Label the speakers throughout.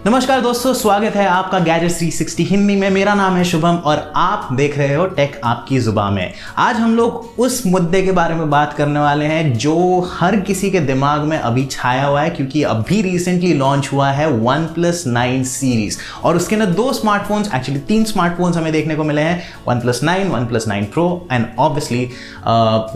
Speaker 1: नमस्कार दोस्तों, स्वागत है आपका गैजेट 360 हिंदी में। मेरा नाम है शुभम और आप देख रहे हो टेक आपकी जुबान में। आज हम लोग उस मुद्दे के बारे में बात करने वाले हैं जो हर किसी के दिमाग में अभी छाया हुआ है, क्योंकि अभी रिसेंटली लॉन्च हुआ है OnePlus 9 सीरीज और उसके अंदर दो स्मार्टफोन्स, एक्चुअली तीन स्मार्टफोन्स हमें देखने को मिले हैं। OnePlus 9, OnePlus 9 Pro and obviously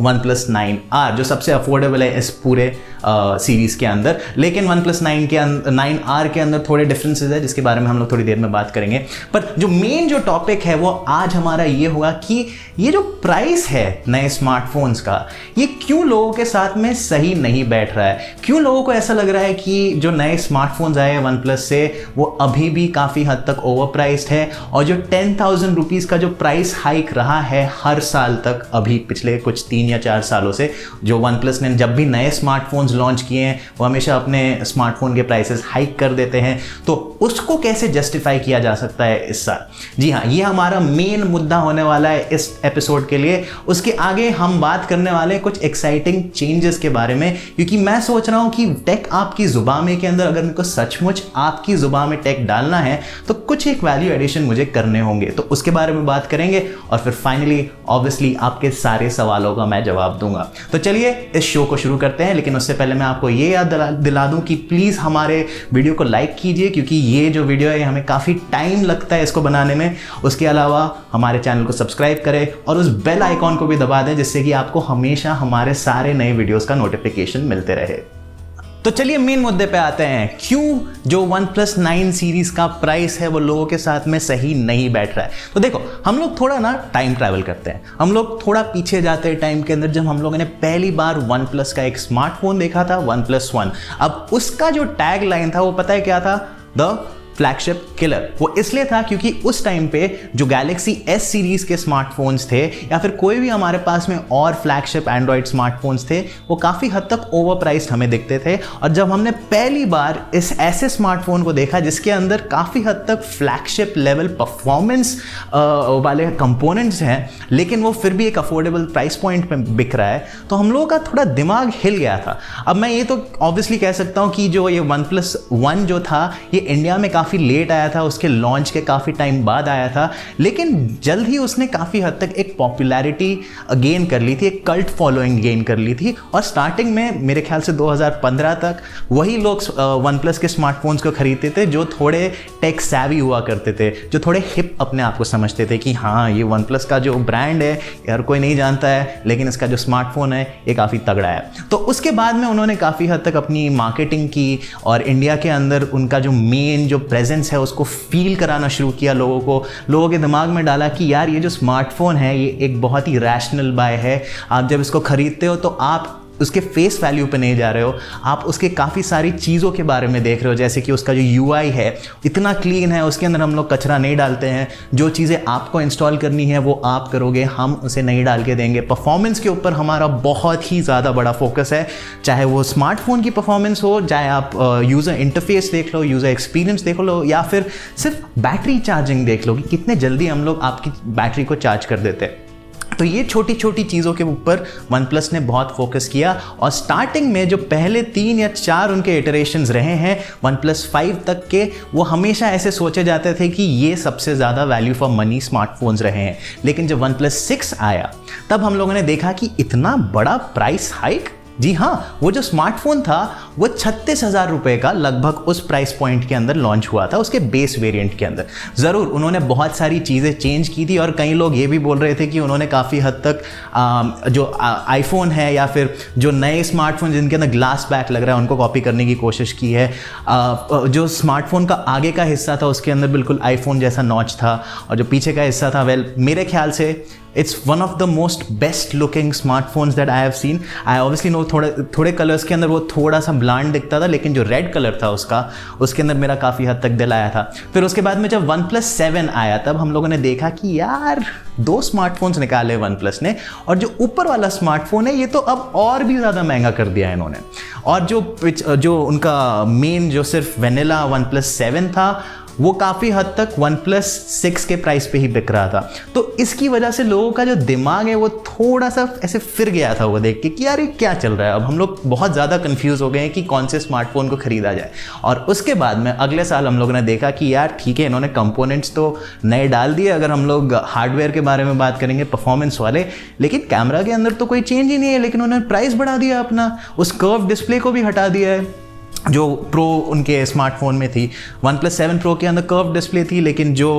Speaker 1: OnePlus 9R जो सबसे अफोर्डेबल है इस पूरे सीरीज के अंदर। लेकिन OnePlus 9R के अंदर थोड़े डिफरेंसेस है जिसके बारे में हम लोग थोड़ी देर में बात करेंगे। पर जो मेन जो टॉपिक है वो आज हमारा ये होगा कि ये जो प्राइस है नए स्मार्टफोन्स का, ये क्यों लोगों के साथ में सही नहीं बैठ रहा है। क्यों लोगों को ऐसा लग रहा है कि जो नए स्मार्टफोन्स आए हैं OnePlus से वो अभी भी काफ़ी हद तक ओवर प्राइस्ड है, और जो 10,000 रुपीज़ का जो प्राइस हाइक रहा है हर साल तक अभी पिछले कुछ 3 या 4 सालों से, जो OnePlus ने जब भी नए स्मार्टफोन्स लॉन्च किए हैं वो हमेशा अपने स्मार्टफोन के प्राइसेस हाइक कर देते हैं, तो उसको कैसे जस्टिफाई किया जा सकता है इस साल। जी हाँ, ये हमारा मेन मुद्दा होने वाला है इस एपिसोड के लिए। उसके आगे हम बात करने वाले हैं कुछ एक्साइटिंग चेंजेस के बारे में, क्योंकि मैं सोच रहा हूं कि टेक आपकी जुबान में के अंदर अगर मेरे को सचमुच आपकी जुबान में टेक डालना है तो कुछ एक वैल्यू एडिशन मुझे करने होंगे, तो उसके बारे में बात करेंगे और फिर फाइनली ऑब्वियसली आपके सारे सवालों का मैं जवाब दूंगा। तो चलिए इस शो को शुरू करते हैं, लेकिन उससे पहले मैं आपको ये याद दिला दूं कि प्लीज़ हमारे वीडियो को लाइक कीजिए, क्योंकि ये जो वीडियो है हमें काफ़ी टाइम लगता है इसको बनाने में। उसके अलावा हमारे चैनल को सब्सक्राइब करें और उस बेल आइकॉन को भी दबा दें, जिससे कि आपको हमेशा हमारे सारे नए वीडियोस का नोटिफिकेशन मिलते रहे। तो चलिए मेन मुद्दे पे आते हैं, क्यों जो OnePlus 9 सीरीज का प्राइस है वो लोगों के साथ में सही नहीं बैठ रहा है। तो देखो, हम लोग थोड़ा ना टाइम ट्रैवल करते हैं, हम लोग थोड़ा पीछे जाते हैं टाइम के अंदर, जब हम लोगों ने पहली बार OnePlus का एक स्मार्टफोन देखा था, OnePlus 1। अब उसका जो टैग लाइन था वो पता है क्या था? The flagship killer. वो इसलिए था क्योंकि उस टाइम पे जो Galaxy S सीरीज के स्मार्टफोन्स थे या फिर कोई भी हमारे पास में और फ्लैगशिप एंड्रॉयड स्मार्टफोन्स थे, वो काफ़ी हद तक ओवर प्राइस्ड हमें दिखते थे। और जब हमने पहली बार इस ऐसे स्मार्टफोन को देखा जिसके अंदर काफ़ी हद तक फ्लैगशिप लेवल परफॉर्मेंस वाले कंपोनेंट्स हैं, लेकिन वो फिर भी एक अफोर्डेबल प्राइस पॉइंट पे बिक रहा है, तो हम लोगों का थोड़ा दिमाग हिल गया था। अब मैं ये तो ऑब्वियसली कह सकता हूँ कि जो ये OnePlus 1 जो था ये इंडिया में काफ़ी लेट आया था, उसके लॉन्च के काफ़ी टाइम बाद आया था, लेकिन जल्द ही उसने काफ़ी हद तक एक पॉपुलैरिटी गेन कर ली थी, एक कल्ट फॉलोइंग गेन कर ली थी। और स्टार्टिंग में मेरे ख्याल से 2015 तक वही लोग OnePlus के स्मार्टफोन्स को खरीदते थे जो थोड़े टेक सैवी हुआ करते थे, जो थोड़े हिप अपने आप को समझते थे कि हाँ ये OnePlus का जो ब्रांड है यार कोई नहीं जानता है, लेकिन इसका जो स्मार्टफोन है ये काफ़ी तगड़ा है। तो उसके बाद में उन्होंने काफ़ी हद तक अपनी मार्केटिंग की और इंडिया के अंदर उनका जो मेन जो प्रेजेंस है उसको फील कराना शुरू किया, लोगों के दिमाग में डाला कि यार ये जो स्मार्टफोन है ये एक बहुत ही रैशनल बाय है। आप जब इसको खरीदते हो तो आप उसके फेस वैल्यू पे नहीं जा रहे हो, आप उसके काफ़ी सारी चीज़ों के बारे में देख रहे हो, जैसे कि उसका जो UI है इतना क्लीन है, उसके अंदर हम लोग कचरा नहीं डालते हैं, जो चीज़ें आपको इंस्टॉल करनी है वो आप करोगे, हम उसे नहीं डाल के देंगे। परफॉर्मेंस के ऊपर हमारा बहुत ही ज़्यादा बड़ा फोकस है, चाहे वो स्मार्टफोन की परफॉर्मेंस हो, चाहे आप यूज़र इंटरफेस देख लो, यूज़र एक्सपीरियंस देख लो, या फिर सिर्फ बैटरी चार्जिंग देख लो कि कितने जल्दी हम लोग आपकी बैटरी को चार्ज कर देते हैं। तो ये छोटी छोटी चीज़ों के ऊपर OnePlus ने बहुत फोकस किया, और स्टार्टिंग में जो पहले 3 या 4 उनके इटरेशंस रहे हैं OnePlus 5 तक के, वो हमेशा ऐसे सोचे जाते थे कि ये सबसे ज़्यादा वैल्यू फॉर मनी स्मार्टफोन्स रहे हैं। लेकिन जब OnePlus 6 आया तब हम लोगों ने देखा कि इतना बड़ा प्राइस हाइक। जी हाँ, वो जो स्मार्टफोन था वो 36,000 रुपये का लगभग उस प्राइस पॉइंट के अंदर लॉन्च हुआ था, उसके बेस वेरिएंट के अंदर। ज़रूर उन्होंने बहुत सारी चीज़ें चेंज की थी, और कई लोग ये भी बोल रहे थे कि उन्होंने काफ़ी हद तक जो आईफोन है या फिर जो नए स्मार्टफोन जिनके अंदर ग्लास बैक लग रहा है उनको कॉपी करने की कोशिश की है। जो स्मार्टफोन का आगे का हिस्सा था उसके अंदर बिल्कुल आईफोन जैसा नॉच था, और जो पीछे का हिस्सा था मेरे ख्याल से it's one of the most best looking smartphones that I have seen. I obviously know थोड़े कलर्स के अंदर वो थोड़ा सा ब्लांड दिखता था, लेकिन जो रेड कलर था उसके अंदर मेरा काफ़ी हद तक दिल आया था। फिर उसके बाद में जब OnePlus 7 आया तब हम लोगों ने देखा कि यार 2 स्मार्टफोन्स निकाले OnePlus ने, और जो ऊपर वाला स्मार्टफोन है ये तो अब और भी ज़्यादा महंगा कर दिया है इन्होंने। और जो उनका मेन जो सिर्फ वेनिला OnePlus 7 था वो काफ़ी हद तक OnePlus 6 के प्राइस पे ही बिक रहा था। तो इसकी वजह से लोगों का जो दिमाग है वो थोड़ा सा ऐसे फिर गया था वो देख के कि यार ये क्या चल रहा है। अब हम लोग बहुत ज़्यादा कंफ्यूज हो गए हैं कि कौन से स्मार्टफोन को खरीदा जाए। और उसके बाद में अगले साल हम लोगों ने देखा कि यार ठीक है, इन्होंने कंपोनेंट्स तो नए डाल दिए अगर हम लोग हार्डवेयर के बारे में बात करेंगे, परफॉर्मेंस वाले, लेकिन कैमरा के अंदर तो कोई चेंज ही नहीं है। लेकिन उन्होंने प्राइस बढ़ा दिया अपना, उस कर्व डिस्प्ले को भी हटा दिया है जो प्रो उनके स्मार्टफोन में थी। OnePlus 7 Pro के अंदर कर्व डिस्प्ले थी, लेकिन जो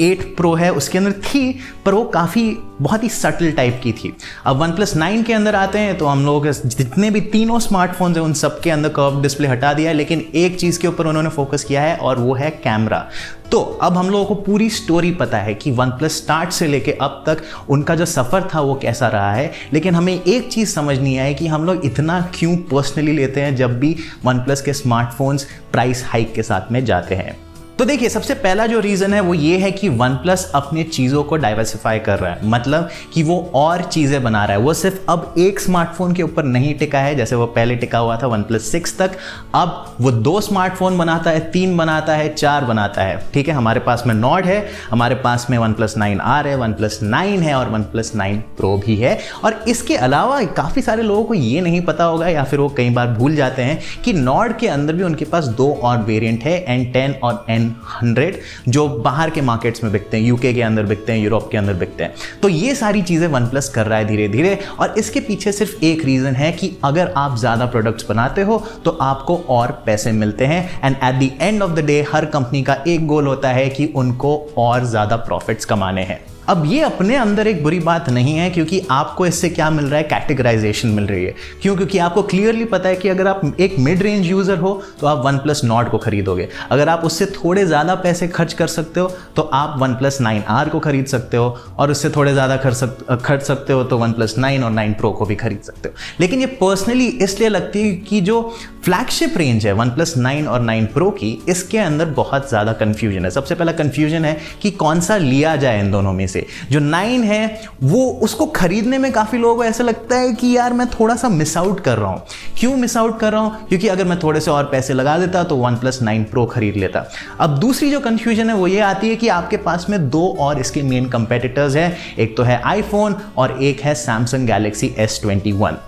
Speaker 1: 8 Pro है उसके अंदर थी, पर वो काफ़ी बहुत ही सटल टाइप की थी। अब OnePlus 9 के अंदर आते हैं तो हम लोग जितने भी तीनों स्मार्टफोन्स हैं उन सब के अंदर कर्व डिस्प्ले हटा दिया है, लेकिन एक चीज़ के ऊपर उन्होंने फोकस किया है और वो है कैमरा। तो अब हम लोगों को पूरी स्टोरी पता है कि OnePlus स्टार्ट से लेके अब तक उनका जो सफ़र था वो कैसा रहा है। लेकिन हमें एक चीज़ समझ नहीं आई कि हम लोग इतना क्यों पर्सनली लेते हैं जब भी OnePlus के स्मार्टफोन्स प्राइस हाइक के साथ में जाते हैं। तो देखिए, सबसे पहला जो रीज़न है वो ये है कि OnePlus अपने चीज़ों को डाइवर्सिफाई कर रहा है, मतलब कि वो और चीज़ें बना रहा है। वो सिर्फ अब एक स्मार्टफोन के ऊपर नहीं टिका है जैसे वो पहले टिका हुआ था OnePlus 6 तक। अब वो 2 स्मार्टफोन बनाता है, 3 बनाता है, 4 बनाता है। ठीक है, हमारे पास में Nord है, हमारे पास में OnePlus 9R है, OnePlus 9 है और OnePlus 9 Pro भी है। और इसके अलावा काफ़ी सारे लोगों को ये नहीं पता होगा या फिर वो कई बार भूल जाते हैं कि Nord के अंदर भी उनके पास 2 और वेरिएंट है, N10 और N100, जो बाहर के मार्केट्स में बिकते हैं, यूके के अंदर बिकते हैं, यूरोप के अंदर बिकते हैं। तो ये सारी चीज़ें OnePlus कर रहा है धीरे धीरे, और इसके पीछे सिर्फ एक रीज़न है कि अगर आप ज़्यादा प्रोडक्ट्स बनाते हो तो आपको और पैसे मिलते हैं। And at the end of the day her company का एक गोल होता है कि उनको और ज़्यादा प्रॉफिट्स कमाने हैं। अब ये अपने अंदर एक बुरी बात नहीं है, क्योंकि आपको इससे क्या मिल रहा है, कैटेगराइजेशन मिल रही है। क्यों? क्योंकि आपको क्लियरली पता है कि अगर आप एक मिड रेंज यूज़र हो तो आप OnePlus Nord को खरीदोगे। अगर आप उससे थोड़े ज़्यादा पैसे खर्च कर सकते हो तो आप OnePlus 9R को खरीद सकते हो, और उससे थोड़े ज़्यादा खर्च सकते हो तो OnePlus 9 और 9 Pro को भी खरीद सकते हो। लेकिन ये पर्सनली इसलिए लगती है कि जो फ्लैगशिप रेंज है OnePlus 9 और 9 Pro की, इसके अंदर बहुत ज़्यादा कन्फ्यूजन है। सबसे पहला कन्फ्यूजन है कि कौन सा लिया जाए इन दोनों में से। जो 9 है वो उसको खरीदने में काफ़ी लोगों को ऐसा लगता है कि यार मैं थोड़ा सा मिस आउट कर रहा हूँ। क्यों मिस आउट कर रहा हूँ? क्योंकि अगर मैं थोड़े से और पैसे लगा देता तो OnePlus 9 Pro खरीद लेता। अब दूसरी जो कन्फ्यूजन है वो ये आती है कि आपके पास में 2 और इसके मेन कंपेटिटर्स हैं, एक तो है iPhone और एक है Samsung Galaxy S21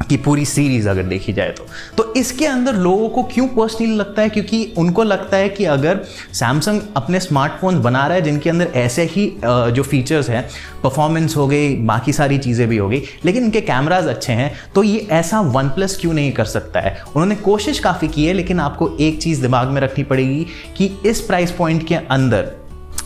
Speaker 1: की पूरी सीरीज अगर देखी जाए तो इसके अंदर लोगों को क्यों पर्सनली लगता है, क्योंकि उनको लगता है कि अगर सैमसंग अपने स्मार्टफोन बना रहा है जिनके अंदर ऐसे ही जो फीचर्स हैं, परफॉर्मेंस हो गई, बाकी सारी चीज़ें भी हो गई, लेकिन इनके कैमराज अच्छे हैं, तो ये ऐसा OnePlus क्यों नहीं कर सकता है। उन्होंने कोशिश काफ़ी की है, लेकिन आपको एक चीज़ दिमाग में रखनी पड़ेगी कि इस प्राइस पॉइंट के अंदर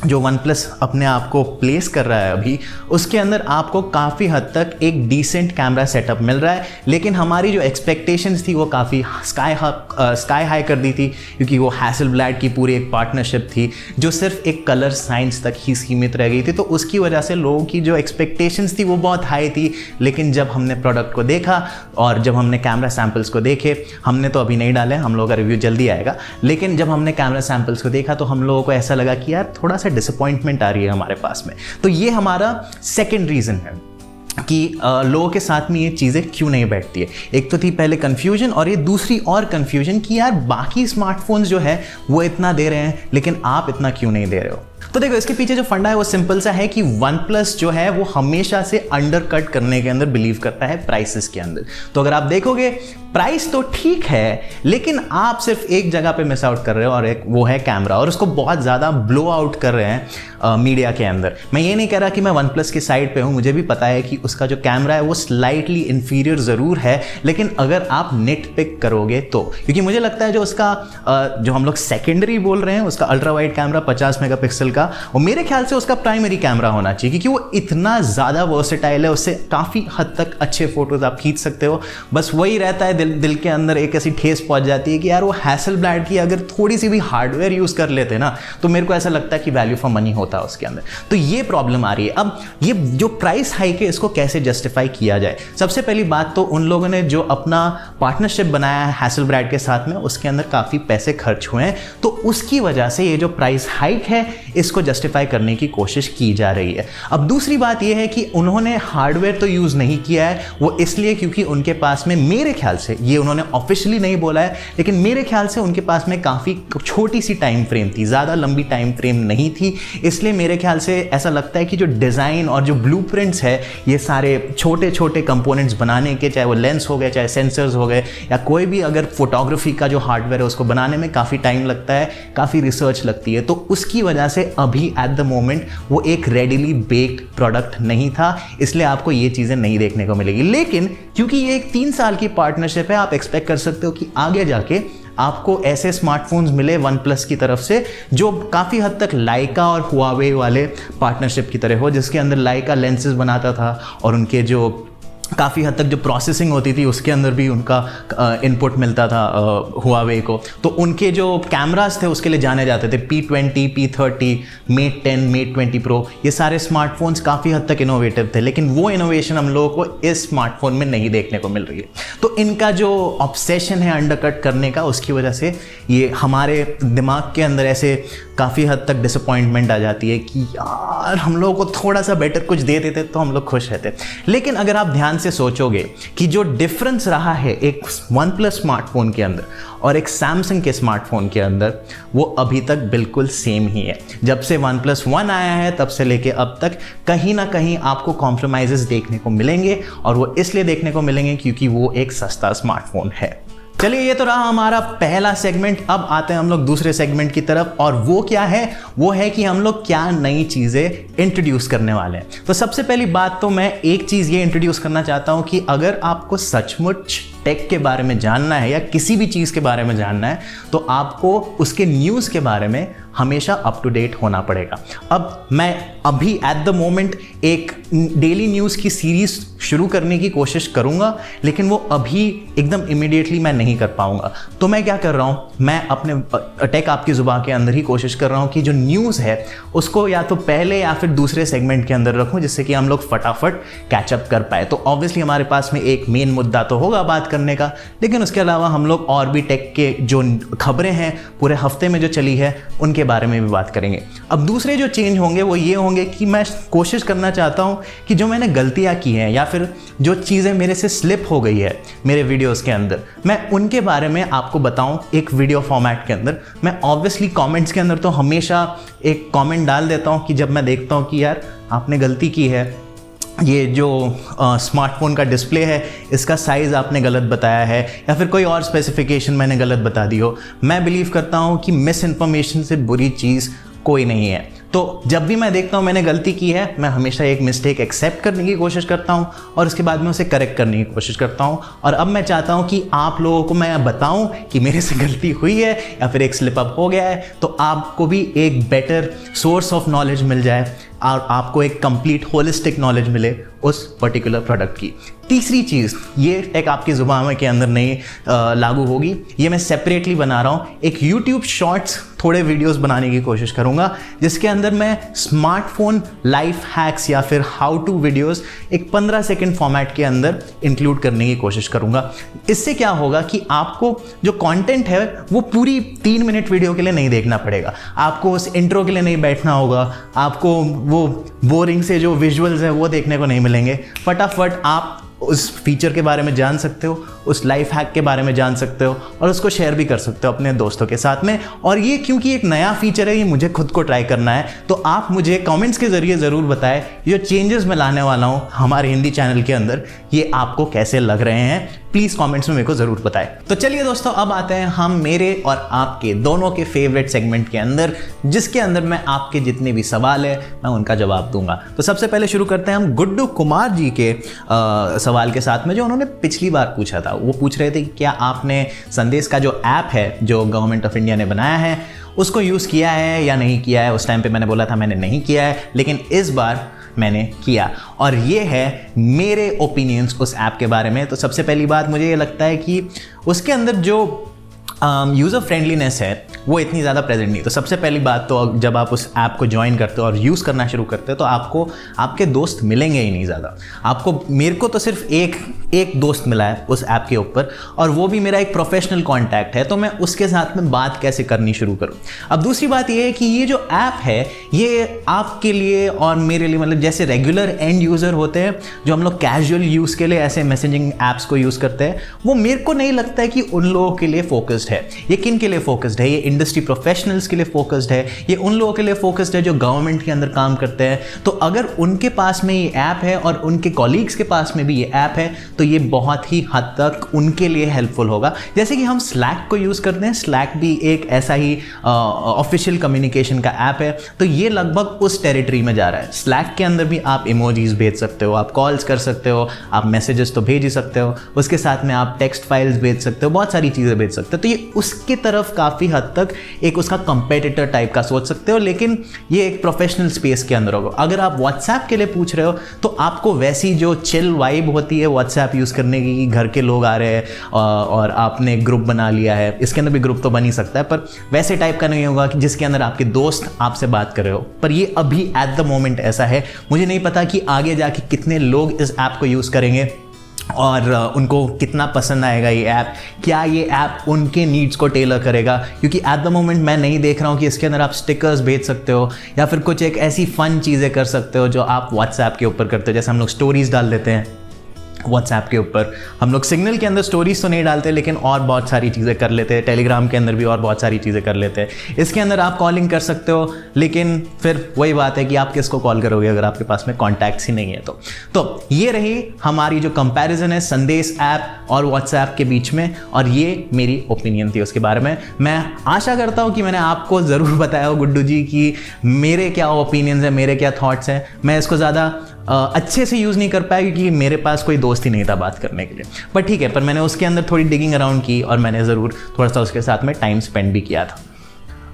Speaker 1: जो OnePlus अपने आप को प्लेस कर रहा है अभी, उसके अंदर आपको काफ़ी हद तक एक डिसेंट कैमरा सेटअप मिल रहा है। लेकिन हमारी जो एक्सपेक्टेशंस थी वो काफ़ी स्काई हाई कर दी थी, क्योंकि वो हैसेलब्लैड की पूरी एक पार्टनरशिप थी जो सिर्फ एक कलर साइंस तक ही सीमित रह गई थी। तो उसकी वजह से लोगों की जो एक्सपेक्टेशंस थी वो बहुत हाई थी। लेकिन जब हमने प्रोडक्ट को देखा और जब हमने कैमरा सैम्पल्स को देखे, हमने तो अभी नहीं डाले, हम लोगों का रिव्यू जल्दी आएगा, लेकिन जब हमने कैमरा सैम्पल्स को देखा तो हम लोगों को ऐसा लगा कि यार थोड़ा सा डिसअपॉइंटमेंट आ रही है हमारे पास में। तो ये हमारा सेकंड रीजन है कि लोगों के साथ में ये चीज़ें क्यों नहीं बैठती है। एक तो थी पहले कन्फ्यूजन, और ये दूसरी और कन्फ्यूजन कि यार बाकी स्मार्टफोन्स जो है वो इतना दे रहे हैं लेकिन आप इतना क्यों नहीं दे रहे हो। तो देखो, इसके पीछे जो फंडा है वो सिंपल सा है कि OnePlus जो है वो हमेशा से अंडर कट करने के अंदर बिलीव करता है प्राइसेस के अंदर। तो अगर आप देखोगे प्राइस तो ठीक है, लेकिन आप सिर्फ एक जगह पे मिस आउट कर रहे हो, और एक वो है कैमरा, और उसको बहुत ज़्यादा ब्लो आउट कर रहे हैं मीडिया के अंदर। मैं ये नहीं कह रहा कि मैं OnePlus के साइड पे हूँ, मुझे भी पता है कि उसका जो कैमरा है वो स्लाइटली इन्फीरियर ज़रूर है, लेकिन अगर आप नेट पिक करोगे तो, क्योंकि मुझे लगता है जो उसका जो हम लोग सेकेंडरी बोल रहे हैं उसका अल्ट्रा वाइड कैमरा 50 मेगापिक्सल का, और मेरे ख्याल से उसका प्राइमरी कैमरा होना चाहिए, क्योंकि वो इतना ज़्यादा वर्सेटाइल है, उससे काफ़ी हद तक अच्छे फोटोज आप खींच सकते हो। बस वही रहता है दिल के अंदर एक ऐसी ठेस पहुंच जाती है कि यार वो हैसेलब्लैड की अगर थोड़ी सी भी हार्डवेयर यूज़ कर लेते ना, तो मेरे को ऐसा लगता है कि वैल्यू फॉर मनी होता होता है उसके अंदर। तो ये प्रॉब्लम आ रही है। अब ये जो प्राइस हाइक है इसको कैसे जस्टिफाई किया जाए? सबसे पहली बात तो उन लोगों ने जो अपना पार्टनरशिप बनाया है हैसलब्लैड के साथ में, उसके अंदर काफ़ी पैसे खर्च हुए हैं, तो उसकी वजह से ये जो प्राइस हाइक है इसको जस्टिफाई करने की कोशिश की जा रही है। अब दूसरी बात ये है कि उन्होंने हार्डवेयर तो यूज़ नहीं किया है, वो इसलिए क्योंकि उनके पास में, मेरे ख्याल से, ये उन्होंने ऑफिशियली नहीं बोला है, लेकिन मेरे ख्याल से उनके पास में काफ़ी छोटी सी टाइम फ्रेम थी, ज़्यादा लंबी टाइम फ्रेम नहीं थी। इसलिए मेरे ख्याल से ऐसा लगता है कि जो डिज़ाइन और जो ब्लूप्रिंट्स है, ये सारे छोटे छोटे कंपोनेंट्स बनाने के, चाहे वो लेंस हो गए, चाहे सेंसर्स हो गए, या कोई भी अगर फोटोग्राफी का जो हार्डवेयर है उसको बनाने में काफ़ी टाइम लगता है, काफ़ी रिसर्च लगती है, तो उसकी वजह से अभी एट द मोमेंट वो एक रेडिली बेक्ड प्रोडक्ट नहीं था, इसलिए आपको ये चीज़ें नहीं देखने को मिलेगी। लेकिन क्योंकि ये एक 3 साल की पार्टनरशिप है, आप एक्सपेक्ट कर सकते हो कि आगे जाके आपको ऐसे स्मार्टफोन्स मिले वन प्लस की तरफ से जो काफ़ी हद तक लाइका और हुआवे वाले पार्टनरशिप की तरह हो, जिसके अंदर लाइका लेंसेज बनाता था और उनके जो काफ़ी हद तक जो प्रोसेसिंग होती थी उसके अंदर भी उनका इनपुट मिलता था हुआवे को। तो उनके जो कैमरास थे उसके लिए जाने जाते थे P20, P30, Mate 10, Mate 20 Pro, ये सारे स्मार्टफोन्स काफ़ी हद तक इनोवेटिव थे, लेकिन वो इनोवेशन हम लोगों को इस स्मार्टफोन में नहीं देखने को मिल रही है। तो इनका जो ऑब्सेशन है अंडरकट करने का, उसकी वजह से ये हमारे दिमाग के अंदर ऐसे काफ़ी हद तक डिसअपॉइंटमेंट आ जाती है कि यार हम लोगों को थोड़ा सा बेटर कुछ दे देते तो हम लोग खुश रहते। लेकिन अगर आप ध्यान से सोचोगे कि जो डिफरेंस रहा है एक वन प्लस स्मार्टफोन के अंदर और एक सैमसंग के स्मार्टफोन के अंदर, वो अभी तक बिल्कुल सेम ही है। जब से OnePlus 1 आया है तब से लेके अब तक कहीं ना कहीं आपको कॉम्प्रोमाइजेस देखने को मिलेंगे, और वो इसलिए देखने को मिलेंगे क्योंकि वो एक सस्ता स्मार्टफोन है। चलिए, ये तो रहा हमारा पहला सेगमेंट। अब आते हैं हम लोग दूसरे सेगमेंट की तरफ, और वो क्या है? वो है कि हम लोग क्या नई चीज़ें इंट्रोड्यूस करने वाले हैं। तो सबसे पहली बात तो मैं एक चीज़ ये इंट्रोड्यूस करना चाहता हूँ कि अगर आपको सचमुच टेक के बारे में जानना है या किसी भी चीज़ के बारे में जानना है, तो आपको उसके न्यूज़ के बारे में हमेशा अप टू डेट होना पड़ेगा। अब मैं अभी एट द मोमेंट एक डेली न्यूज़ की सीरीज़ शुरू करने की कोशिश करूंगा, लेकिन वो अभी एकदम इमीडिएटली मैं नहीं कर पाऊंगा। तो मैं क्या कर रहा हूँ, मैं अपने टेक आपकी ज़ुबान के अंदर ही कोशिश कर रहा हूँ कि जो न्यूज़ है उसको या तो पहले या फिर दूसरे सेगमेंट के अंदर रखूँ, जिससे कि हम लोग फटाफट कैचअप कर पाए। तो ऑब्वियसली हमारे पास में एक मेन मुद्दा तो होगा बात करने का, लेकिन उसके अलावा हम लोग और भी टेक के जो खबरें हैं पूरे हफ्ते में जो चली है उनके बारे में भी बात करेंगे। अब दूसरे जो चेंज होंगे वो ये होंगे कि मैं कोशिश करना चाहता हूँ कि जो मैंने गलतियाँ की हैं या फिर जो चीज़ें मेरे से स्लिप हो गई है मेरे वीडियोस के अंदर, मैं उनके बारे में आपको बताऊं एक वीडियो फॉर्मेट के अंदर। मैं ऑब्वियसली कमेंट्स के अंदर तो हमेशा एक कमेंट डाल देता हूं कि जब मैं देखता हूं कि यार आपने गलती की है, ये जो स्मार्टफोन का डिस्प्ले है इसका साइज़ आपने गलत बताया है या फिर कोई और स्पेसिफिकेशन मैंने गलत बता दी हो। मैं बिलीव करता हूँ कि मिस इन्फॉर्मेशन से बुरी चीज़ कोई नहीं है। तो जब भी मैं देखता हूँ मैंने गलती की है, मैं हमेशा एक मिस्टेक एक्सेप्ट करने की कोशिश करता हूँ और उसके बाद में उसे करेक्ट करने की कोशिश करता हूँ। और अब मैं चाहता हूँ कि आप लोगों को मैं बताऊँ कि मेरे से गलती हुई है या फिर एक स्लिप अप हो गया है, तो आपको भी एक बेटर सोर्स ऑफ नॉलेज मिल जाए और आपको एक कंप्लीट होलिस्टिक नॉलेज मिले उस पर्टिकुलर प्रोडक्ट की। तीसरी चीज़, ये टेक आपकी ज़ुबान के अंदर नहीं लागू होगी, ये मैं सेपरेटली बना रहा हूँ। एक यूट्यूब शॉर्ट्स थोड़े वीडियोस बनाने की कोशिश करूँगा जिसके अंदर मैं स्मार्टफोन लाइफ हैक्स या फिर हाउ टू वीडियोस एक 15 सेकंड फॉर्मेट के अंदर इंक्लूड करने की कोशिश करूँगा। इससे क्या होगा कि आपको जो कंटेंट है वो पूरी 3 मिनट वीडियो के लिए नहीं देखना पड़ेगा, आपको उस इंट्रो के लिए नहीं बैठना होगा, आपको वो बोरिंग से जो विजुअल्स है वो देखने को नहीं मिलेंगे। फटाफट आप उस फीचर के बारे में जान सकते हो, उस लाइफ हैक के बारे में जान सकते हो और उसको शेयर भी कर सकते हो अपने दोस्तों के साथ में। और ये क्योंकि एक नया फीचर है, ये मुझे खुद को ट्राई करना है, तो आप मुझे कमेंट्स के ज़रिए ज़रूर बताएं ये चेंजेस मैं लाने वाला हूँ हमारे हिंदी चैनल के अंदर, ये आपको कैसे लग रहे हैं। प्लीज़ कमेंट्स में मेरे को ज़रूर बताएं। तो चलिए दोस्तों, अब आते हैं हम मेरे और आपके दोनों के फेवरेट सेगमेंट के अंदर, जिसके अंदर मैं आपके जितने भी सवाल है मैं उनका जवाब दूंगा। तो सबसे पहले शुरू करते हैं हम गुड्डू कुमार जी के सवाल के साथ में, जो उन्होंने पिछली बार पूछा था। वो पूछ रहे थे कि क्या आपने संदेश का जो ऐप है जो गवर्नमेंट ऑफ इंडिया ने बनाया है उसको यूज़ किया है या नहीं किया है। उस टाइम पे मैंने बोला था मैंने नहीं किया है, लेकिन इस बार मैंने किया और ये है मेरे ओपिनियंस उस ऐप के बारे में। तो सबसे पहली बात मुझे ये लगता है कि उसके अंदर जो यूज़र फ्रेंडलीनेस है वो इतनी ज़्यादा प्रेजेंट नहीं। तो सबसे पहली बात तो जब आप उस ऐप को ज्वाइन करते हो और यूज़ करना शुरू करते हो तो आपको आपके दोस्त मिलेंगे ही नहीं ज़्यादा। मेरे को तो सिर्फ एक दोस्त मिला है उस ऐप के ऊपर, और वो भी मेरा एक प्रोफेशनल कॉन्टैक्ट है, तो मैं उसके साथ में बात कैसे करनी शुरू करूँ। अब दूसरी बात ये है कि ये जो ऐप है ये आपके लिए और मेरे लिए, मतलब जैसे रेगुलर एंड यूज़र होते हैं जो हम लोग कैजुअल यूज़ के लिए ऐसे मैसेजिंग ऐप्स को यूज़ करते हैं, वो मेरे को नहीं लगता है कि उन लोगों के लिए फोकस्ड है। ये किन के लिए फोकस्ड है? ये इंडस्ट्री प्रोफेशनल्स के लिए फोकस्ड है, ये उन लोगों के लिए फोकस्ड है जो गवर्नमेंट के अंदर काम करते हैं। तो अगर उनके पास में ये ऐप है और उनके कॉलीग्स के पास में भी ये ऐप है तो ये बहुत ही हद तक उनके लिए हेल्पफुल होगा। जैसे कि हम स्लैक को यूज़ करते हैं, स्लैक भी एक ऐसा ही ऑफिशियल कम्युनिकेशन का ऐप है, तो ये लगभग उस टेरिटरी में जा रहा है। स्लैक के अंदर भी आप इमोजीज भेज सकते हो, आप कॉल्स कर सकते हो, आप मैसेजेस तो भेज ही सकते हो, उसके साथ में आप टेक्स्ट फाइल्स भेज सकते हो, बहुत सारी चीज़ें भेज सकते हो। तो ये उसकी तरफ काफ़ी हद तक एक उसका कंपेटिटर टाइप का सोच सकते हो, लेकिन ये एक प्रोफेशनल स्पेस के अंदर होगा। अगर आप व्हाट्सएप के लिए पूछ रहे हो तो आपको वैसी जो चिल वाइब होती है व्हाट्सएप यूज़ करने की, घर के लोग आ रहे हैं और आपने ग्रुप बना लिया है, इसके अंदर भी ग्रुप तो बन ही सकता है, पर वैसे टाइप का नहीं होगा कि जिसके अंदर आपके दोस्त आपसे बात कर रहे हो। पर ये अभी एट द मोमेंट ऐसा है। मुझे नहीं पता कि आगे जाके कितने लोग इस ऐप को यूज़ करेंगे और उनको कितना पसंद आएगा ये ऐप, क्या ये ऐप उनके नीड्स को टेलर करेगा, क्योंकि एट द मोमेंट मैं नहीं देख रहा हूँ कि इसके अंदर आप स्टिकर्स भेज सकते हो या फिर कुछ एक ऐसी फ़न चीज़ें कर सकते हो जो आप व्हाट्सएप के ऊपर करते हो। जैसे हम लोग स्टोरीज़ डाल देते हैं व्हाट्सएप के ऊपर, हम लोग सिग्नल के अंदर स्टोरीज तो नहीं डालते लेकिन और बहुत सारी चीज़ें कर लेते हैं, टेलीग्राम के अंदर भी और बहुत सारी चीज़ें कर लेते हैं। इसके अंदर आप कॉलिंग कर सकते हो, लेकिन फिर वही बात है कि आप किसको कॉल करोगे अगर आपके पास में कॉन्टैक्ट्स ही नहीं है तो ये रही हमारी जो कंपैरिजन है संदेश ऐप और व्हाट्सएप के बीच में, और ये मेरी ओपिनियन थी उसके बारे में। मैं आशा करता हूँ कि मैंने आपको ज़रूर बताया हो गुड्डू जी कि मेरे क्या ओपिनियंस हैं, मेरे क्या थॉट्स हैं। मैं इसको ज़्यादा अच्छे से यूज़ नहीं कर पाया क्योंकि मेरे पास कोई दोस्त ही नहीं था बात करने के लिए, पर ठीक है, पर मैंने उसके अंदर थोड़ी डिगिंग अराउंड की और मैंने ज़रूर थोड़ा सा उसके साथ में टाइम स्पेंड भी किया था।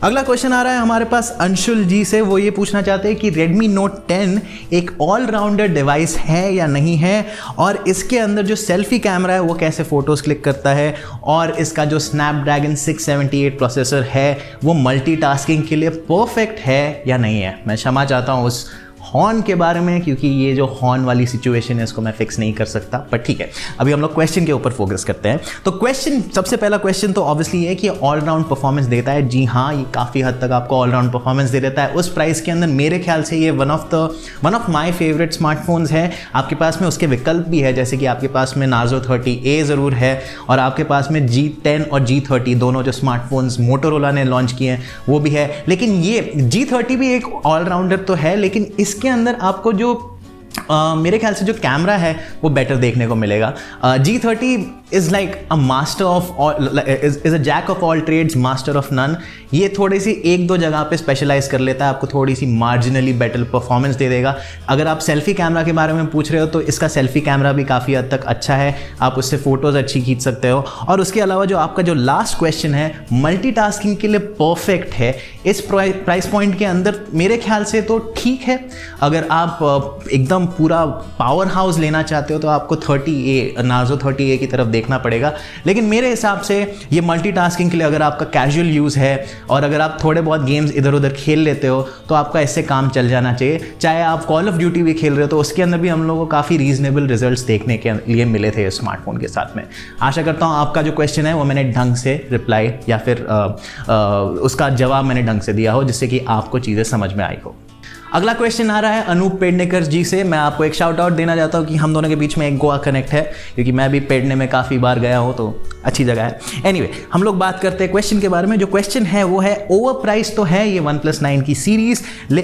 Speaker 1: अगला क्वेश्चन आ रहा है हमारे पास अंशुल जी से। वो ये पूछना चाहते हैं कि Redmi Note 10 एक ऑलराउंडर डिवाइस है या नहीं है, और इसके अंदर जो सेल्फी कैमरा है वो कैसे फ़ोटोज़ क्लिक करता है, और इसका जो Snapdragon 678 प्रोसेसर है वो मल्टीटास्किंग के लिए परफेक्ट है या नहीं है। मैं क्षमा चाहता हूँ उस हॉर्न के बारे में, क्योंकि ये जो हॉर्न वाली सिचुएशन है इसको मैं फिक्स नहीं कर सकता, पर ठीक है, अभी हम लोग क्वेश्चन के ऊपर फोकस करते हैं। तो क्वेश्चन, सबसे पहला क्वेश्चन तो ऑब्वियसली ये है कि ऑलराउंड परफॉर्मेंस देता है। जी हाँ, ये काफ़ी हद तक आपको ऑलराउंड परफॉर्मेंस दे देता है उस प्राइस के अंदर। मेरे ख्याल से ये one of my favourite smartphones है। आपके पास में उसके विकल्प भी है, जैसे कि आपके पास में Narzo 30A ज़रूर है, और आपके पास में G10 और G30 दोनों जो स्मार्टफोन्स मोटोरोला ने लॉन्च किए हैं वो भी है। लेकिन ये G30 भी एक ऑलराउंडर तो है, लेकिन इसके अंदर आपको जो मेरे ख्याल से जो कैमरा है वो बेटर देखने को मिलेगा। G30 is like a master of is a jack of all trades, master of none. ये थोड़ी सी एक दो जगह पे स्पेशलाइज कर लेता है, आपको थोड़ी सी मार्जिनली बेटर परफॉर्मेंस दे देगा। अगर आप सेल्फी कैमरा के बारे में पूछ रहे हो तो इसका सेल्फी कैमरा भी काफ़ी हद तक अच्छा है, आप उससे फ़ोटोज़ अच्छी खींच सकते हो। और उसके अलावा जो आपका जो लास्ट क्वेश्चन है मल्टीटास्किंग के लिए परफेक्ट है इस प्राइस पॉइंट के अंदर, मेरे ख्याल से तो ठीक है। अगर आप एकदम पूरा पावर हाउस लेना चाहते हो तो आपको Narzo 30A की तरफ देखना पड़ेगा। लेकिन मेरे हिसाब से ये मल्टीटास्किंग के लिए, अगर आपका कैजुअल यूज़ है और अगर आप थोड़े बहुत गेम्स इधर उधर खेल लेते हो तो आपका इससे काम चल जाना चाहिए। चाहे आप कॉल ऑफ ड्यूटी भी खेल रहे हो तो उसके अंदर भी हम लोगों को काफ़ी रीजनेबल रिजल्ट्स देखने के लिए मिले थे स्मार्टफोन के साथ में। आशा करता हूँ आपका जो क्वेश्चन है वो मैंने ढंग से रिप्लाई या फिर उसका जवाब मैंने ढंग से दिया हो, जिससे कि आपको चीज़ें समझ में आई हो। अगला क्वेश्चन आ रहा है अनूप पेडनेकर जी से। मैं आपको एक शाउट आउट देना चाहता हूँ कि हम दोनों के बीच में एक गोवा कनेक्ट है, क्योंकि मैं भी पेडने में काफ़ी बार गया हूँ तो अच्छी जगह है। एनीवे, हम लोग बात करते हैं क्वेश्चन के बारे में। जो क्वेश्चन है वो है, ओवर प्राइस तो है ये OnePlus 9 की सीरीज़,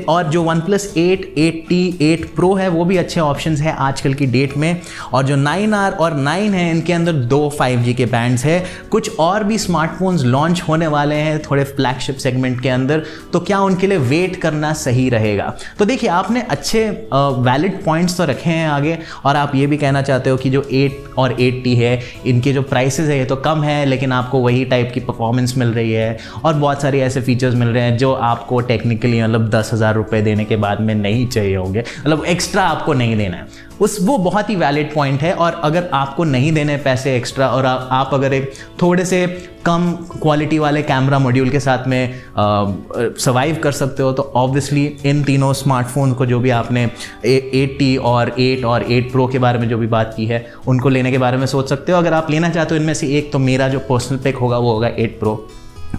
Speaker 1: और जो OnePlus 8, 8T, 8 Pro है वो भी अच्छे ऑप्शंस हैं आजकल की डेट में, और जो 9R और 9 है इनके अंदर 2 5G के बैंड्स है। कुछ और भी स्मार्टफोन्स लॉन्च होने वाले हैं थोड़े फ्लैगशिप सेगमेंट के अंदर, तो क्या उनके लिए वेट करना सही रहेगा? तो देखिए, आपने अच्छे वैलिड पॉइंट्स तो रखे हैं आगे, और आप ये भी कहना चाहते हो कि जो 8 और 8T है इनके जो प्राइसेस है ये तो कम है, लेकिन आपको वही टाइप की परफॉर्मेंस मिल रही है और बहुत सारे ऐसे फीचर्स मिल रहे हैं जो आपको टेक्निकली मतलब 10,000 रुपये देने के बाद में नहीं चाहिए होंगे, मतलब एक्स्ट्रा आपको नहीं देना है। वो बहुत ही वैलिड पॉइंट है। और अगर आपको नहीं देने पैसे एक्स्ट्रा और आप अगर एक थोड़े से कम क्वालिटी वाले कैमरा मॉड्यूल के साथ में सर्वाइव कर सकते हो, तो ऑब्वियसली इन तीनों स्मार्टफोन को, जो भी आपने 80 और 8 और 8 प्रो के बारे में जो भी बात की है, उनको लेने के बारे में सोच सकते हो। अगर आप लेना चाहते हो इनमें से एक, तो मेरा जो पर्सनल पिक होगा वो होगा 8 प्रो।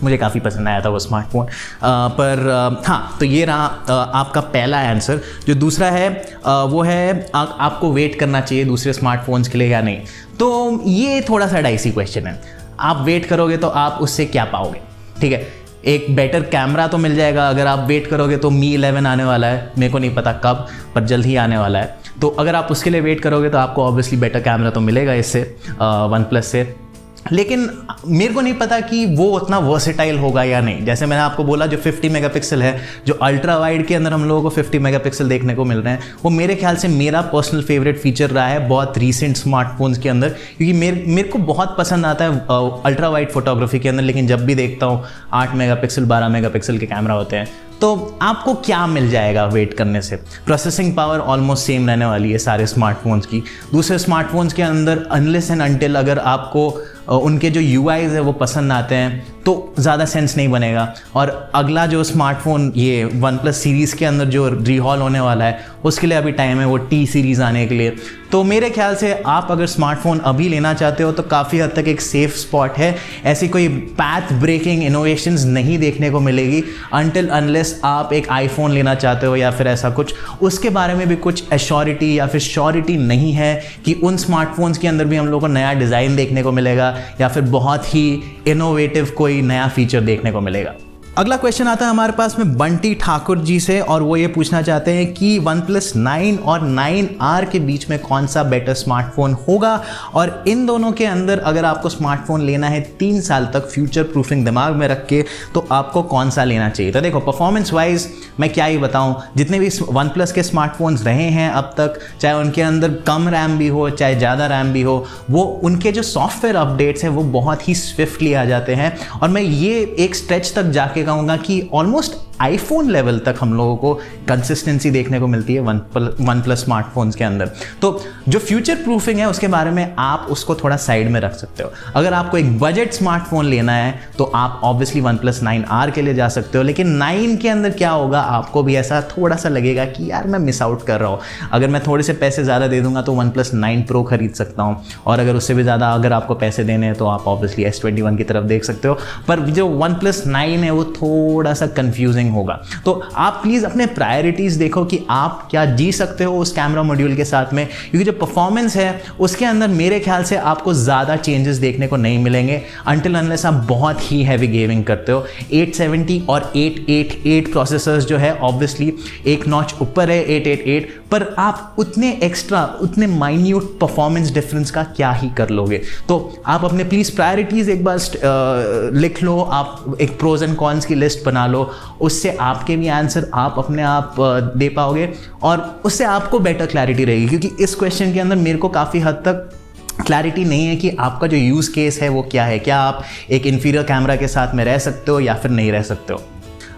Speaker 1: मुझे काफ़ी पसंद आया था वो स्मार्टफोन। हाँ, तो ये रहा आपका पहला आंसर। जो दूसरा है वो है आपको वेट करना चाहिए दूसरे स्मार्टफोन्स के लिए या नहीं। तो ये थोड़ा सा डाइसी क्वेश्चन है। आप वेट करोगे तो आप उससे क्या पाओगे? ठीक है, एक बेटर कैमरा तो मिल जाएगा। अगर आप वेट करोगे तो Mi 11 आने वाला है, मेरे को नहीं पता कब, पर जल्द ही आने वाला है। तो अगर आप उसके लिए वेट करोगे तो आपको ऑब्वियसली बेटर कैमरा तो मिलेगा इससे, वन प्लस से। लेकिन मेरे को नहीं पता कि वो उतना वर्सेटाइल होगा या नहीं। जैसे मैंने आपको बोला, जो 50 मेगापिक्सल है, जो अल्ट्रा वाइड के अंदर हम लोगों को 50 मेगापिक्सल देखने को मिल रहे हैं, वो मेरे ख्याल से मेरा पर्सनल फेवरेट फीचर रहा है बहुत रीसेंट स्मार्टफोन्स के अंदर, क्योंकि मेरे को बहुत पसंद आता है अल्ट्रा वाइड फोटोग्राफी के अंदर। लेकिन जब भी देखता हूँ 8 मेगापिक्सल 12 मेगापिक्सल के कैमरा होते हैं, तो आपको क्या मिल जाएगा वेट करने से? प्रोसेसिंग पावर ऑलमोस्ट सेम रहने वाली है सारे स्मार्टफोन्स की। दूसरे स्मार्टफोन्स के अंदर अनलेस एंड अनटिल अगर आपको उनके जो UIs है वो पसंद आते हैं, तो ज़्यादा सेंस नहीं बनेगा। और अगला जो स्मार्टफोन ये वन प्लस सीरीज़ के अंदर जो रीहॉल होने वाला है, उसके लिए अभी टाइम है, वो T सीरीज़ आने के लिए। तो मेरे ख्याल से आप अगर स्मार्टफोन अभी लेना चाहते हो तो काफ़ी हद तक एक सेफ स्पॉट है। ऐसी कोई पैथ ब्रेकिंग इनोवेशंस नहीं देखने को मिलेगी अनटिल अनलेस आप एक आईफोन लेना चाहते हो या फिर ऐसा कुछ। उसके बारे में भी कुछ एश्योरिटी या फिर श्योरिटी नहीं है कि उन स्मार्टफोन्स के अंदर भी हम लोग को नया डिज़ाइन देखने को मिलेगा या फिर बहुत ही इनोवेटिव कोई नया फीचर देखने को मिलेगा। अगला क्वेश्चन आता है हमारे पास में बंटी ठाकुर जी से, और वो ये पूछना चाहते हैं कि OnePlus 9 और 9R के बीच में कौन सा बेटर स्मार्टफोन होगा, और इन दोनों के अंदर अगर आपको स्मार्टफोन लेना है 3 साल तक फ्यूचर प्रूफिंग दिमाग में रख के, तो आपको कौन सा लेना चाहिए। तो देखो, परफॉर्मेंस वाइज मैं क्या ही बताऊं, जितने भी OnePlus के स्मार्टफोन्स रहे हैं अब तक, चाहे उनके अंदर कम रैम भी हो चाहे ज़्यादा रैम भी हो, वो उनके जो सॉफ्टवेयर अपडेट्स हैं वो बहुत ही स्विफ्टली आ जाते हैं। और मैं ये एक स्ट्रेच तक जाके कहूँगा कि ऑलमोस्ट आईफोन लेवल तक हम लोगों को कंसिस्टेंसी देखने को मिलती है वन प्लस स्मार्टफोन्स के अंदर। तो जो फ्यूचर प्रूफिंग है उसके बारे में आप उसको थोड़ा साइड में रख सकते हो। अगर आपको एक बजट स्मार्टफोन लेना है तो आप ऑब्वियसली OnePlus 9R के लिए जा सकते हो। लेकिन 9 के अंदर क्या होगा, आपको भी ऐसा थोड़ा सा लगेगा कि यार मैं मिस आउट कर रहा हूँ। अगर मैं थोड़े से पैसे ज़्यादा दे दूंगा तो OnePlus 9 Pro खरीद सकता हूँ, और अगर उससे भी ज़्यादा अगर आपको पैसे देने हैं तो आप ऑब्वियसली S21 की तरफ देख सकते हो। पर जो OnePlus 9 है वो थोड़ा सा कंफ्यूजिंग होगा। तो आप प्लीज़ अपने प्रायोरिटीज़ देखो कि आप क्या जी सकते हो उस कैमरा मॉड्यूल के साथ में, क्योंकि जो परफॉर्मेंस है उसके अंदर मेरे ख्याल से आपको ज़्यादा चेंजेस देखने को नहीं मिलेंगे अनटिल अनलेस आप बहुत ही हैवी गेमिंग करते हो। 870 और 888 प्रोसेसर्स जो है ऑब्वियसली एक नॉच ऊपर है 888, पर आप उतने माइन्यूट परफॉर्मेंस डिफरेंस का क्या ही कर लोगे। तो आप अपने प्लीज़ प्रायोरिटीज़ एक बार लिख लो, आप एक प्रोज एंड कॉन्स की लिस्ट बना लो, उससे आपके भी आंसर आप अपने आप दे पाओगे और उससे आपको बेटर क्लैरिटी रहेगी। क्योंकि इस क्वेश्चन के अंदर मेरे को काफ़ी हद तक क्लैरिटी नहीं है कि आपका जो यूज़ केस है वो क्या है। क्या आप एक इन्फीरियर कैमरा के साथ में रह सकते हो या फिर नहीं रह सकते हो।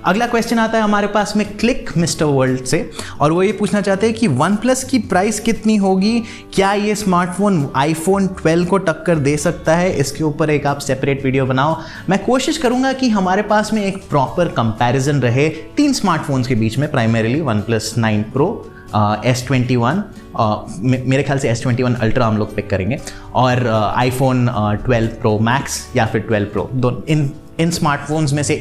Speaker 1: अगला क्वेश्चन आता है हमारे पास में क्लिक मिस्टर वर्ल्ड से, और वो ये पूछना चाहते हैं कि OnePlus की प्राइस कितनी होगी, क्या ये स्मार्टफोन iPhone 12 को टक्कर दे सकता है। इसके ऊपर एक आप सेपरेट वीडियो बनाओ। मैं कोशिश करूंगा कि हमारे पास में एक प्रॉपर कंपैरिजन रहे 3 स्मार्टफोन्स के बीच में, प्राइमरीली OnePlus 9 Pro, S21, मेरे ख्याल से S21 अल्ट्रा हम लोग पिक करेंगे, और iPhone 12 Pro Max या फिर 12 Pro। दोनों इन स्मार्टफोन्स में से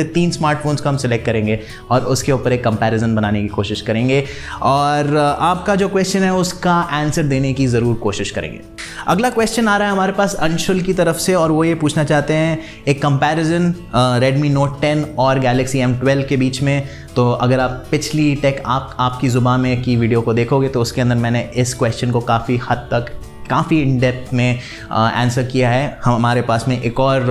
Speaker 1: 3 स्मार्टफोन्स को हम सिलेक्ट करेंगे और उसके ऊपर एक कंपैरिजन बनाने की कोशिश करेंगे, और आपका जो क्वेश्चन है उसका आंसर देने की ज़रूर कोशिश करेंगे। अगला क्वेश्चन आ रहा है हमारे पास अंशुल की तरफ से, और वो ये पूछना चाहते हैं एक कंपैरिजन Redmi Note 10 और Galaxy M12 के बीच में। तो अगर आप पिछली टेक आपकी ज़ुबान में की वीडियो को देखोगे तो उसके अंदर मैंने इस क्वेश्चन को काफ़ी हद तक काफ़ी इन डेप्थ में आंसर किया है। हमारे पास में एक और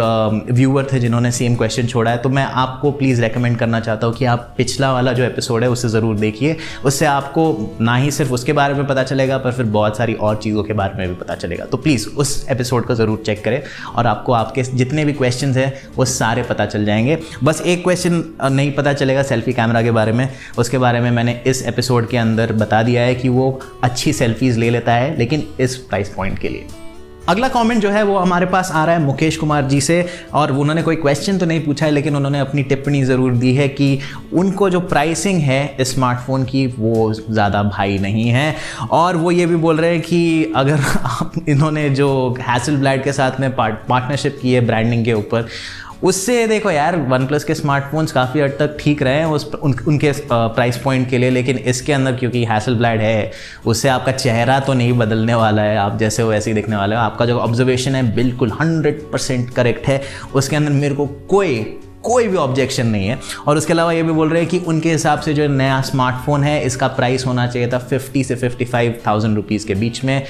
Speaker 1: व्यूअर थे जिन्होंने सेम क्वेश्चन छोड़ा है, तो मैं आपको प्लीज़ रेकमेंड करना चाहता हूँ कि आप पिछला वाला जो एपिसोड है उसे ज़रूर देखिए। उससे आपको ना ही सिर्फ उसके बारे में पता चलेगा पर फिर बहुत सारी और चीज़ों के बारे में भी पता चलेगा। तो प्लीज़ उस एपिसोड को ज़रूर चेक करें और आपको आपके जितने भी क्वेश्चंस हैं वो सारे पता चल जाएंगे। बस एक क्वेश्चन नहीं पता चलेगा सेल्फी कैमरा के बारे में, उसके बारे में मैंने इस एपिसोड के अंदर बता दिया है कि वो अच्छी सेल्फीज़ ले लेता है, लेकिन इस प्राइस पॉइंट के लिए। अगला कमेंट जो है वो हमारे पास आ रहा है मुकेश कुमार जी से, और उन्होंने कोई क्वेश्चन तो नहीं पूछा है लेकिन उन्होंने अपनी टिप्पणी ज़रूर दी है कि उनको जो प्राइसिंग है स्मार्टफोन की वो ज़्यादा भाई नहीं है। और वो ये भी बोल रहे हैं कि अगर आप इन्होंने जो हैसेलब्लैड के साथ में पार्टनरशिप की है ब्रांडिंग के ऊपर, उससे देखो यार OnePlus के स्मार्टफोन्स काफ़ी हद तक ठीक रहे हैं उनके प्राइस पॉइंट के लिए, लेकिन इसके अंदर क्योंकि हैसेलब्लैड है उससे आपका चेहरा तो नहीं बदलने वाला है, आप जैसे हो वैसे ही दिखने वाला है। आपका जो ऑब्जर्वेशन है बिल्कुल 100% करेक्ट है, उसके अंदर मेरे को कोई भी ऑब्जेक्शन नहीं है। और उसके अलावा ये भी बोल रहे हैं कि उनके हिसाब से जो नया स्मार्टफोन है इसका प्राइस होना चाहिए था 50 से 55,000 रुपीज़ के बीच में।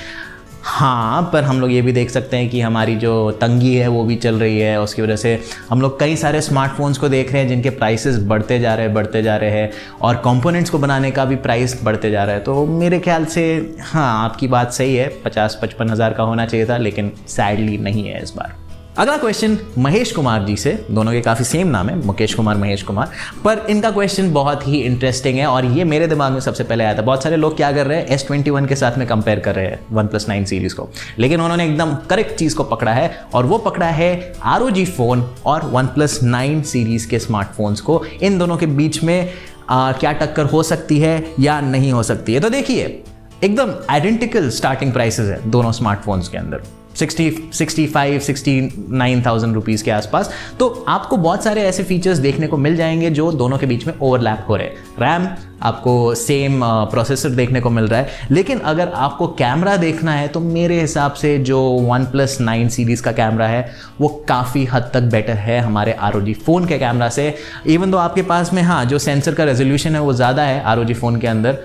Speaker 1: हाँ, पर हम लोग ये भी देख सकते हैं कि हमारी जो तंगी है वो भी चल रही है, उसकी वजह से हम लोग कई सारे स्मार्टफोन्स को देख रहे हैं जिनके प्राइसेस बढ़ते जा रहे हैं और कंपोनेंट्स को बनाने का भी प्राइस बढ़ते जा रहा है। तो मेरे ख्याल से हाँ, आपकी बात सही है, 50-55 हज़ार का होना चाहिए था, लेकिन सैडली नहीं है इस बार। अगला क्वेश्चन महेश कुमार जी से, दोनों के काफ़ी सेम नाम है, मुकेश कुमार महेश कुमार, पर इनका क्वेश्चन बहुत ही इंटरेस्टिंग है और ये मेरे दिमाग में सबसे पहले आया था। बहुत सारे लोग क्या कर रहे हैं, S21 के साथ में कंपेयर कर रहे हैं OnePlus 9 सीरीज़ को, लेकिन उन्होंने एकदम करेक्ट चीज़ को पकड़ा है और वो पकड़ा है ROG फ़ोन और OnePlus 9 सीरीज़ के स्मार्टफोन्स को। इन दोनों के बीच में क्या टक्कर हो सकती है या नहीं हो सकती है। तो देखिए, एकदम आइडेंटिकल स्टार्टिंग प्राइसेस है दोनों स्मार्टफोन्स के अंदर, 65-69,000 रुपीज़ के आसपास। तो आपको बहुत सारे ऐसे फीचर्स देखने को मिल जाएंगे जो दोनों के बीच में ओवरलैप हो रहे हैं। रैम आपको सेम प्रोसेसर देखने को मिल रहा है, लेकिन अगर आपको कैमरा देखना है तो मेरे हिसाब से जो OnePlus 9 सीरीज़ का कैमरा है वो काफ़ी हद तक बेटर है हमारे ROG फ़ोन के कैमरा से। इवन तो आपके पास में हाँ, जो सेंसर का रेजोल्यूशन है वो ज़्यादा है ROG फ़ोन के अंदर,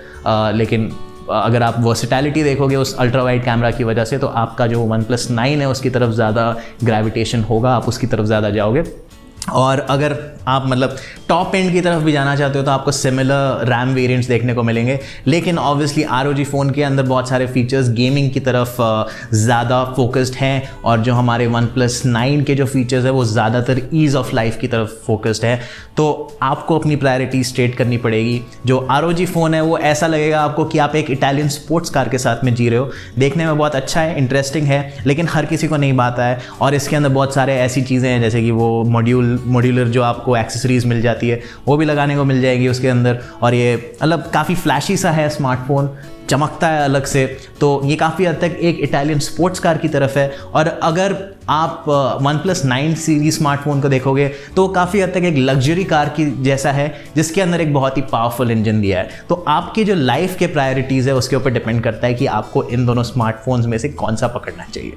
Speaker 1: लेकिन अगर आप वर्सेटैलिटी देखोगे उस अल्ट्रा वाइड कैमरा की वजह से, तो आपका जो OnePlus 9 है उसकी तरफ ज़्यादा ग्रेविटेशन होगा, आप उसकी तरफ ज़्यादा जाओगे। और अगर आप मतलब टॉप एंड की तरफ भी जाना चाहते हो तो आपको सिमिलर रैम वेरिएंट्स देखने को मिलेंगे, लेकिन ऑब्वियसली ROG फ़ोन के अंदर बहुत सारे फीचर्स गेमिंग की तरफ ज़्यादा फोकस्ड हैं और जो हमारे OnePlus 9 के जो फीचर्स है वो ज़्यादातर ईज़ ऑफ लाइफ की तरफ फोकस्ड है। तो आपको अपनी प्रायोरिटी स्ट्रेट करनी पड़ेगी। जो ROG फ़ोन है वो ऐसा लगेगा आपको कि आप एक इटालियन स्पोर्ट्स कार के साथ में जी रहे हो, देखने में बहुत अच्छा है, इंटरेस्टिंग है, लेकिन हर किसी को नहीं बात है। और इसके अंदर बहुत सारे ऐसी चीज़ें हैं जैसे कि वो मॉड्यूलर जो आपको एक्सेसरीज मिल जाती है वो भी लगाने को मिल जाएगी उसके अंदर, और ये मतलब काफ़ी फ्लैशी सा है स्मार्टफोन, चमकता है अलग से, तो ये काफ़ी हद तक एक इटालियन स्पोर्ट्स कार की तरफ है। और अगर आप OnePlus 9 सीरीज स्मार्टफोन को देखोगे तो काफ़ी हद तक एक लग्जरी कार की जैसा है जिसके अंदर एक बहुत ही पावरफुल इंजन दिया है। तो आपकी जो लाइफ के प्रायोरिटीज़ है उसके ऊपर डिपेंड करता है कि आपको इन दोनों स्मार्टफोन्स में से कौन सा पकड़ना चाहिए।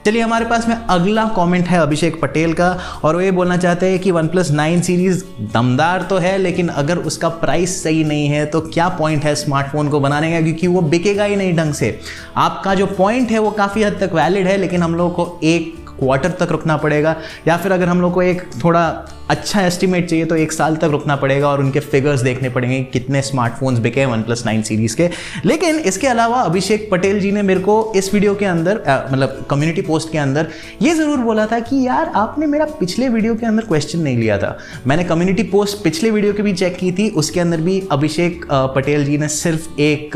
Speaker 1: चलिए, हमारे पास में अगला कमेंट है अभिषेक पटेल का, और वो ये बोलना चाहते हैं कि OnePlus 9 सीरीज़ दमदार तो है, लेकिन अगर उसका प्राइस सही नहीं है तो क्या पॉइंट है स्मार्टफोन को बनाने का, क्योंकि वो बिकेगा ही नहीं ढंग से। आपका जो पॉइंट है वो काफ़ी हद तक वैलिड है, लेकिन हम लोगों को एक क्वार्टर तक रुकना पड़ेगा, या फिर अगर हम लोग को एक थोड़ा अच्छा एस्टिमेट चाहिए तो 1 साल तक रुकना पड़ेगा और उनके फिगर्स देखने पड़ेंगे कितने स्मार्टफोन्स बिके OnePlus 9 सीरीज़ के। लेकिन इसके अलावा अभिषेक पटेल जी ने मेरे को इस वीडियो के अंदर मतलब कम्युनिटी पोस्ट के अंदर ये ज़रूर बोला था कि यार आपने मेरा पिछले वीडियो के अंदर क्वेश्चन नहीं लिया था। मैंने कम्युनिटी पोस्ट पिछले वीडियो की भी चेक की थी, उसके अंदर भी अभिषेक पटेल जी ने सिर्फ एक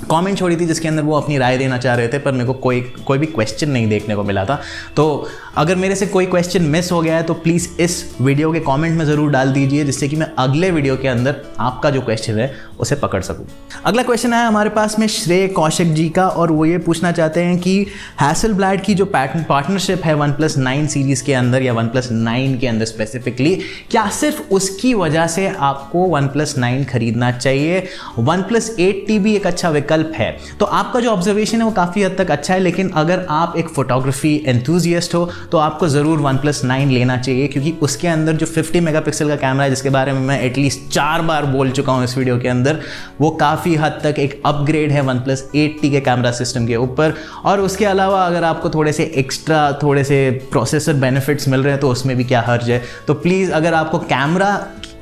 Speaker 1: कमेंट छोड़ी थी जिसके अंदर वो अपनी राय देना चाह रहे थे, पर मेरे को कोई भी क्वेश्चन नहीं देखने को मिला था। तो अगर मेरे से कोई क्वेश्चन मिस हो गया है तो प्लीज़ इस वीडियो के कमेंट में ज़रूर डाल दीजिए, जिससे कि मैं अगले वीडियो के अंदर आपका जो क्वेश्चन है उसे पकड़ सकूं। अगला क्वेश्चन है हमारे पास में श्रेय कौशिक जी का, और वो ये पूछना चाहते हैं कि हैसेलब्लैड की जो पार्टनरशिप है OnePlus 9 सीरीज़ के अंदर या OnePlus 9 के अंदर स्पेसिफिकली, क्या सिर्फ उसकी वजह से आपको OnePlus 9 खरीदना चाहिए? OnePlus 8T भी एक अच्छा विकल्प है। तो आपका जो ऑब्जर्वेशन है वो काफ़ी हद तक अच्छा है, लेकिन अगर आप एक फोटोग्राफी एंथुजियस्ट हो तो आपको ज़रूर OnePlus 9 लेना चाहिए, क्योंकि उसके अंदर जो 50 मेगापिक्सल का कैमरा है, जिसके बारे में मैं एटलीस्ट 4 बार बोल चुका हूँ इस वीडियो के अंदर, वो काफ़ी हद तक एक अपग्रेड है OnePlus 8T के कैमरा सिस्टम के ऊपर। और उसके अलावा अगर आपको थोड़े से प्रोसेसर बेनिफिट्स मिल रहे हैं तो उसमें भी क्या हर्ज है। तो प्लीज़ अगर आपको कैमरा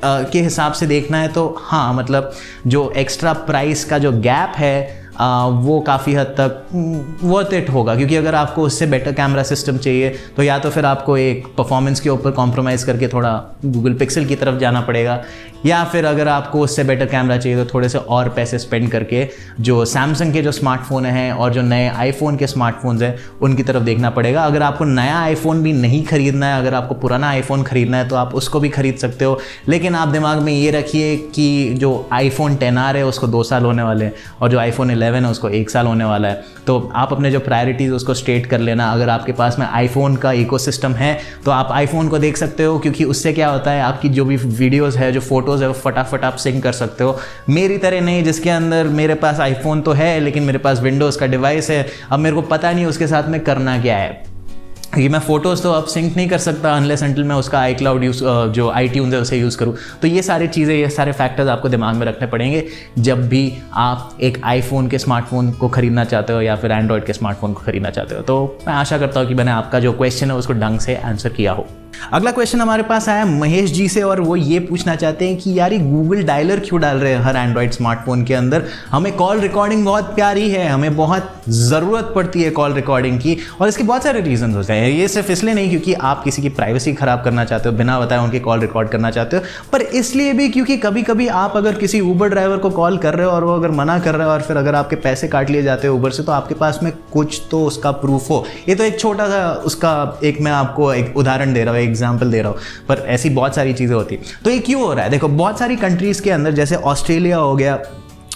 Speaker 1: के हिसाब से देखना है तो हाँ, मतलब जो एक्स्ट्रा प्राइस का जो गैप है वो काफ़ी हद तक वर्थ इट होगा, क्योंकि अगर आपको उससे बेटर कैमरा सिस्टम चाहिए तो या तो फिर आपको एक परफॉर्मेंस के ऊपर कॉम्प्रोमाइज़ करके थोड़ा गूगल पिक्सल की तरफ जाना पड़ेगा, या फिर अगर आपको उससे बेटर कैमरा चाहिए तो थोड़े से और पैसे स्पेंड करके जो सैमसंग के जो स्मार्टफोन हैं और जो नए आईफोन के स्मार्टफोन्स हैं उनकी तरफ देखना पड़ेगा। अगर आपको नया आईफोन भी नहीं खरीदना है, अगर आपको पुराना आईफोन खरीदना है तो आप उसको भी खरीद सकते हो, लेकिन आप दिमाग में ये रखिए कि जो आईफोन 10R है उसको 2 साल होने वाले हैं और जो आईफोन 11 है उसको 1 साल होने वाला है। तो आप अपने जो प्रायोरिटीज़ उसको स्ट्रेट कर लेना। अगर आपके पास में आईफोन का इकोसिस्टम है तो आप आईफोन को देख सकते हो, क्योंकि उससे क्या होता है, आपकी जो भी वीडियोज़ है, जो फोटोज़ है, वो फटाफट आप सिंक कर सकते हो। मेरी तरह नहीं, जिसके अंदर मेरे पास आईफोन तो है लेकिन मेरे पास विंडोज़ का डिवाइस है, अब मेरे को पता नहीं उसके साथ में करना क्या है, क्योंकि मैं फ़ोटोज़ तो अब सिंक नहीं कर सकता अनलेस अनटिल मैं उसका iCloud यूज़ जो iTunes है उसे यूज़ करूँ। तो ये सारी चीज़ें, ये सारे फैक्टर्स आपको दिमाग में रखने पड़ेंगे जब भी आप एक आईफोन के स्मार्टफोन को ख़रीदना चाहते हो या फिर एंड्रॉयड के स्मार्टफोन को ख़रीदना चाहते हो। तो मैं आशा करता हूँ कि मैंने आपका जो क्वेश्चन है उसको ढंग से आंसर किया हो। अगला क्वेश्चन हमारे पास आया महेश जी से, और वो ये पूछना चाहते हैं कि यार ये गूगल डायलर क्यों डाल रहे हैं हर एंड्रॉयड स्मार्टफोन के अंदर? हमें कॉल रिकॉर्डिंग बहुत प्यारी है, हमें बहुत ज़रूरत पड़ती है कॉल रिकॉर्डिंग की, और इसके बहुत सारे रीजन होते हैं। ये सिर्फ इसलिए नहीं क्योंकि आप किसी की प्राइवेसी ख़राब करना चाहते हो, बिना बताए उनकी कॉल रिकॉर्ड करना चाहते हो, पर इसलिए भी क्योंकि कभी कभी आप अगर किसी ऊबर ड्राइवर को कॉल कर रहे हो और वो अगर मना कर रहा है और फिर अगर आपके पैसे काट लिए जाते हैं ऊबर से, तो आपके पास में कुछ तो उसका प्रूफ हो। ये तो एक छोटा सा उसका एक मैं आपको एक उदाहरण दे रहा हूँ, एग्जाम्पल दे रहा हूँ, पर ऐसी बहुत सारी चीज़ें होती हैं। तो ये क्यों हो रहा है? देखो, बहुत सारी कंट्रीज़ के अंदर, जैसे ऑस्ट्रेलिया हो गया,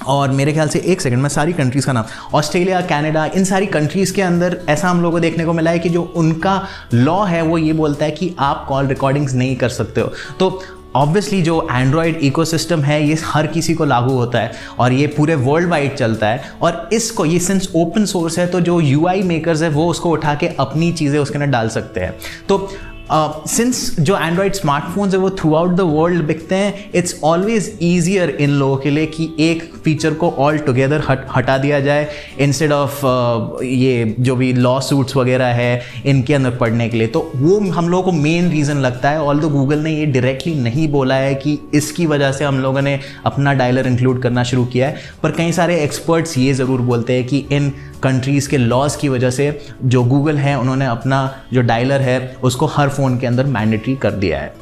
Speaker 1: और मेरे ख्याल से एक सेकंड में सारी कंट्रीज़ का नाम, ऑस्ट्रेलिया, कनाडा, इन सारी कंट्रीज़ के अंदर ऐसा हम लोगों को देखने को मिला है कि जो उनका लॉ है वो ये बोलता है कि आप कॉल रिकॉर्डिंग्स नहीं कर सकते हो। तो ऑब्वियसली जो एंड्रॉयड इकोसिस्टम है ये हर किसी को लागू होता है और ये पूरे वर्ल्ड वाइड चलता है, और इसको ये सिंस ओपन सोर्स है तो जो यूआई मेकर्स है वो उसको उठा के अपनी चीज़ें उसके अंदर डाल सकते हैं। तो सिंस जो एंड्रॉयड स्मार्टफोन्स है वो थ्रू आउट द वर्ल्ड बिकते हैं, इट्स ऑलवेज ईजियर इन लोगों के लिए कि एक फीचर को ऑल टुगेदर हटा दिया जाए इंस्टेड ऑफ ये जो भी लॉ सूट्स वगैरह है इनके अंदर पढ़ने के लिए। तो वो हम लोगों को मेन रीज़न लगता है, ऑल्दो गूगल ने ये डायरेक्टली नहीं बोला है कि इसकी वजह से हम लोगों ने अपना डायलर इंक्लूड करना शुरू किया है, पर कई सारे एक्सपर्ट्स ये ज़रूर बोलते हैं कि इन कंट्रीज़ के लॉज की वजह से जो गूगल है उन्होंने अपना जो डायलर है उसको हर फ़ोन के अंदर मैंडेटरी कर दिया है।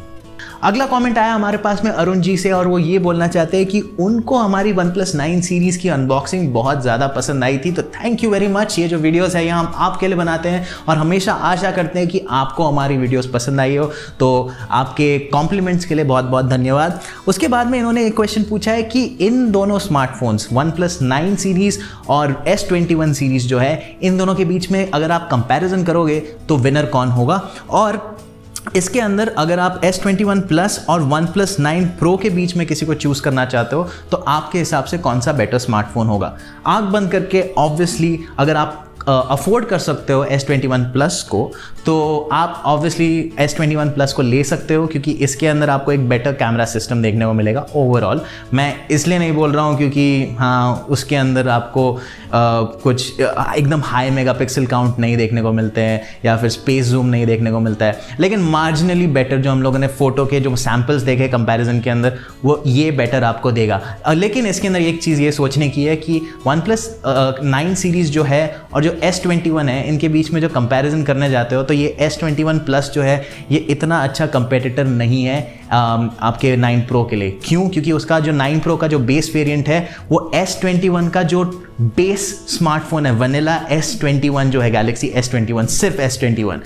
Speaker 1: अगला कमेंट आया हमारे पास में अरुण जी से, और वो ये बोलना चाहते हैं कि उनको हमारी OnePlus 9 सीरीज़ की अनबॉक्सिंग बहुत ज़्यादा पसंद आई थी। तो थैंक यू वेरी मच। ये जो वीडियोस है ये हम आपके लिए बनाते हैं और हमेशा आशा करते हैं कि आपको हमारी वीडियोस पसंद आई हो, तो आपके कॉम्प्लीमेंट्स के लिए बहुत बहुत धन्यवाद। उसके बाद में इन्होंने एक क्वेश्चन पूछा है कि इन दोनों स्मार्टफोन्स OnePlus 9 सीरीज़ और S21 सीरीज़ जो है, इन दोनों के बीच में अगर आप कंपैरिजन करोगे तो विनर कौन होगा, और इसके अंदर अगर आप S21 Plus और OnePlus 9 Pro के बीच में किसी को चूज़ करना चाहते हो तो आपके हिसाब से कौन सा बेटर स्मार्टफोन होगा? आंख बंद करके ऑब्वियसली अगर आप अफोर्ड कर सकते हो S21 Plus को तो आप ऑब्वियसली S21 Plus को ले सकते हो, क्योंकि इसके अंदर आपको एक बेटर कैमरा सिस्टम देखने को मिलेगा ओवरऑल। मैं इसलिए नहीं बोल रहा हूँ क्योंकि हाँ उसके अंदर आपको कुछ एकदम हाई मेगापिक्सल काउंट नहीं देखने को मिलते हैं या फिर स्पेस जूम नहीं देखने को मिलता है, लेकिन मार्जिनली बेटर जो हम लोगों ने फ़ोटो के जो सैम्पल्स देखे कंपैरिजन के अंदर वो ये बेटर आपको देगा। लेकिन इसके अंदर एक चीज़ ये सोचने की है कि OnePlus 9 सीरीज़ जो है और जो S21 है इनके बीच में जो कंपैरिजन करने जाते हो तो ये S21 Plus जो है ये इतना अच्छा कंपेटिटर नहीं है आपके 9 Pro के लिए। क्यों? क्योंकि उसका जो 9 Pro का जो बेस वेरिएंट है वो S21 का जो बेस स्मार्टफोन है वनीला S21 जो है गैलेक्सी S21, सिर्फ S21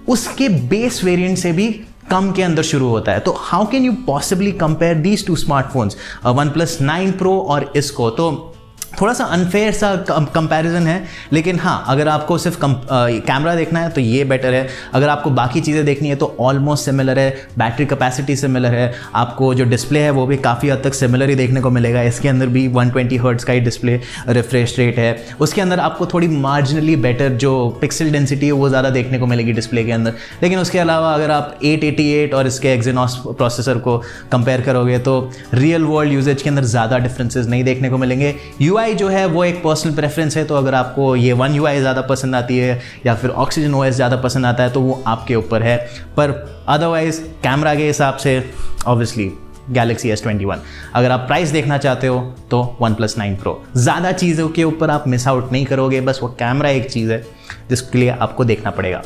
Speaker 1: उसके बेस वेरिएंट से भी कम के अंदर शुरू होता है। तो how can you possibly compare these two smartphones OnePlus 9 Pro और इसको? तो थोड़ा सा अनफेयर सा कंपैरिजन है, लेकिन हाँ अगर आपको सिर्फ कैमरा देखना है तो ये बेटर है। अगर आपको बाकी चीज़ें देखनी है तो ऑलमोस्ट सिमिलर है, बैटरी कैपेसिटी सिमिलर है, आपको जो डिस्प्ले है वो भी काफ़ी हद तक सिमिलर ही देखने को मिलेगा। इसके अंदर भी 120 हर्ट्ज़ का ही डिस्प्ले रिफ्रेश रेट है। उसके अंदर आपको थोड़ी मार्जिनली बेटर जो पिक्सल डेंसिटी है वो ज़्यादा देखने को मिलेगी डिस्प्ले के अंदर। लेकिन उसके अलावा अगर आप 888 और इसके एक्सिनोस प्रोसेसर को कंपेयर करोगे तो रियल वर्ल्ड यूजेज के अंदर ज़्यादा डिफरेंसेस नहीं देखने को मिलेंगे। UI जो है वो एक पर्सनल प्रेफरेंस है, तो अगर आपको ये One UI ज़्यादा पसंद आती है या फिर Oxygen OS ज़्यादा पसंद आता है तो वो आपके ऊपर है। पर अदरवाइज कैमरा के हिसाब से ऑब्वियसली Galaxy S21। अगर आप प्राइस देखना चाहते हो तो OnePlus 9 Pro। ज़्यादा चीज़ों के ऊपर आप मिस आउट नहीं करोगे, बस वो कैमरा एक चीज़ है जिसके लिए आपको देखना पड़ेगा।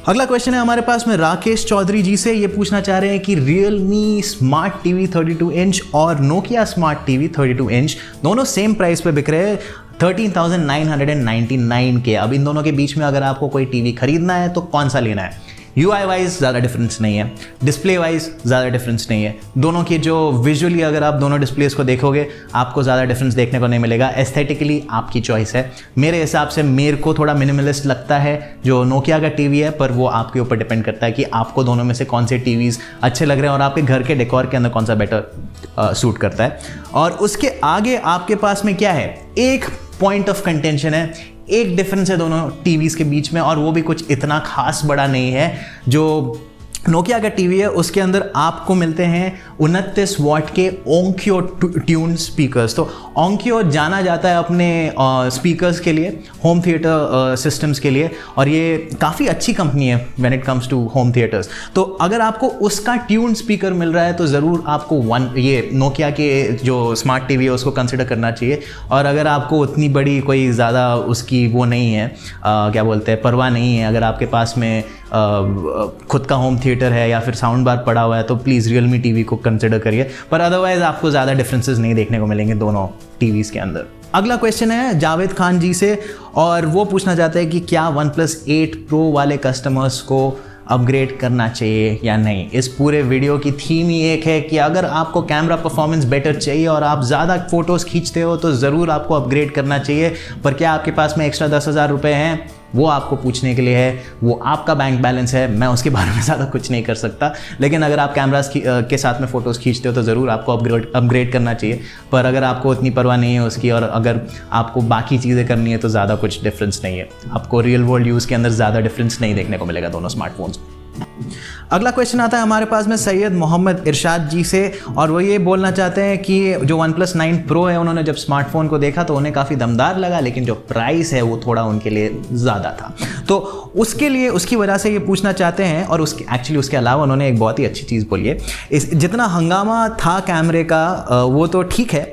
Speaker 1: अगला क्वेश्चन है हमारे पास में राकेश चौधरी जी से। ये पूछना चाह रहे हैं कि Realme स्मार्ट टीवी 32 इंच और Nokia स्मार्ट टीवी 32 इंच दोनों सेम प्राइस पे बिक रहे हैं 13,999 के। अब इन दोनों के बीच में अगर आपको कोई टीवी खरीदना है तो कौन सा लेना है? UI वाइज ज़्यादा डिफरेंस नहीं है, डिस्प्ले वाइज ज़्यादा डिफरेंस नहीं है। दोनों की जो विजुअली अगर आप दोनों डिस्प्लेस को देखोगे आपको ज़्यादा डिफरेंस देखने को नहीं मिलेगा। एस्थेटिकली आपकी चॉइस है। मेरे हिसाब से मेरे को थोड़ा मिनिमलिस्ट लगता है जो नोकिया का टीवी है, पर वो आपके ऊपर डिपेंड करता है कि आपको दोनों में से कौन से टीवीज़ अच्छे लग रहे हैं और आपके घर के डेकोर के अंदर कौन सा बेटर सूट करता है। और उसके आगे आपके पास में क्या है, एक पॉइंट ऑफ कंटेंशन है, एक डिफरेंस है दोनों टीवीज़ के बीच में, और वो भी कुछ इतना खास बड़ा नहीं है। जो नोकिया का टीवी है उसके अंदर आपको मिलते हैं 29 वॉट के ओंक्यो ट्यून स्पीकर्स। तो ओंक्यो जाना जाता है अपने स्पीकर्स के लिए, होम थिएटर सिस्टम्स के लिए, और ये काफ़ी अच्छी कंपनी है when it comes to home theatres. तो अगर आपको उसका ट्यून स्पीकर मिल रहा है तो ज़रूर आपको ये नोकिया के जो स्मार्ट टीवी है उसको कंसिडर करना चाहिए। और अगर आपको उतनी बड़ी कोई ज़्यादा उसकी वो नहीं है, क्या बोलते हैं, परवाह नहीं है, अगर आपके पास में खुद का होम थिएटर है या फिर साउंड बार पड़ा हुआ है तो प्लीज़ Realme टीवी को कंसिडर करिए। पर अदरवाइज आपको ज़्यादा डिफरेंसेस नहीं देखने को मिलेंगे दोनों टीवीज़ के अंदर। अगला क्वेश्चन है जावेद खान जी से, और वो पूछना चाहते हैं कि क्या OnePlus 8 Pro वाले कस्टमर्स को अपग्रेड करना चाहिए या नहीं। इस पूरे वीडियो की थीम ही एक है कि अगर आपको कैमरा परफॉर्मेंस बेटर चाहिए और आप ज़्यादा फ़ोटोज़ खींचते हो तो ज़रूर आपको अपग्रेड करना चाहिए। पर क्या आपके पास में एक्स्ट्रा 10,000 रुपये हैं, वो आपको पूछने के लिए है, वो आपका बैंक बैलेंस है, मैं उसके बारे में ज़्यादा कुछ नहीं कर सकता। लेकिन अगर आप कैमरास के साथ में फ़ोटोज़ खींचते हो तो ज़रूर आपको अपग्रेड करना चाहिए। पर अगर आपको उतनी परवाह नहीं है उसकी और अगर आपको बाकी चीज़ें करनी है तो ज़्यादा कुछ डिफरेंस नहीं है। आपको रियल वर्ल्ड यूज़ के अंदर ज़्यादा डिफरेंस नहीं देखने को मिलेगा दोनों स्मार्टफोन्स। अगला क्वेश्चन आता है हमारे पास में सैयद मोहम्मद इरशाद जी से, और वो ये बोलना चाहते हैं कि जो OnePlus 9 Pro है उन्होंने जब स्मार्टफोन को देखा तो उन्हें काफ़ी दमदार लगा, लेकिन जो प्राइस है वो थोड़ा उनके लिए ज़्यादा था। तो उसके लिए उसकी वजह से ये पूछना चाहते हैं, और उसके अलावा उन्होंने एक बहुत ही अच्छी चीज़ बोली है। जितना हंगामा था कैमरे का वो तो ठीक है,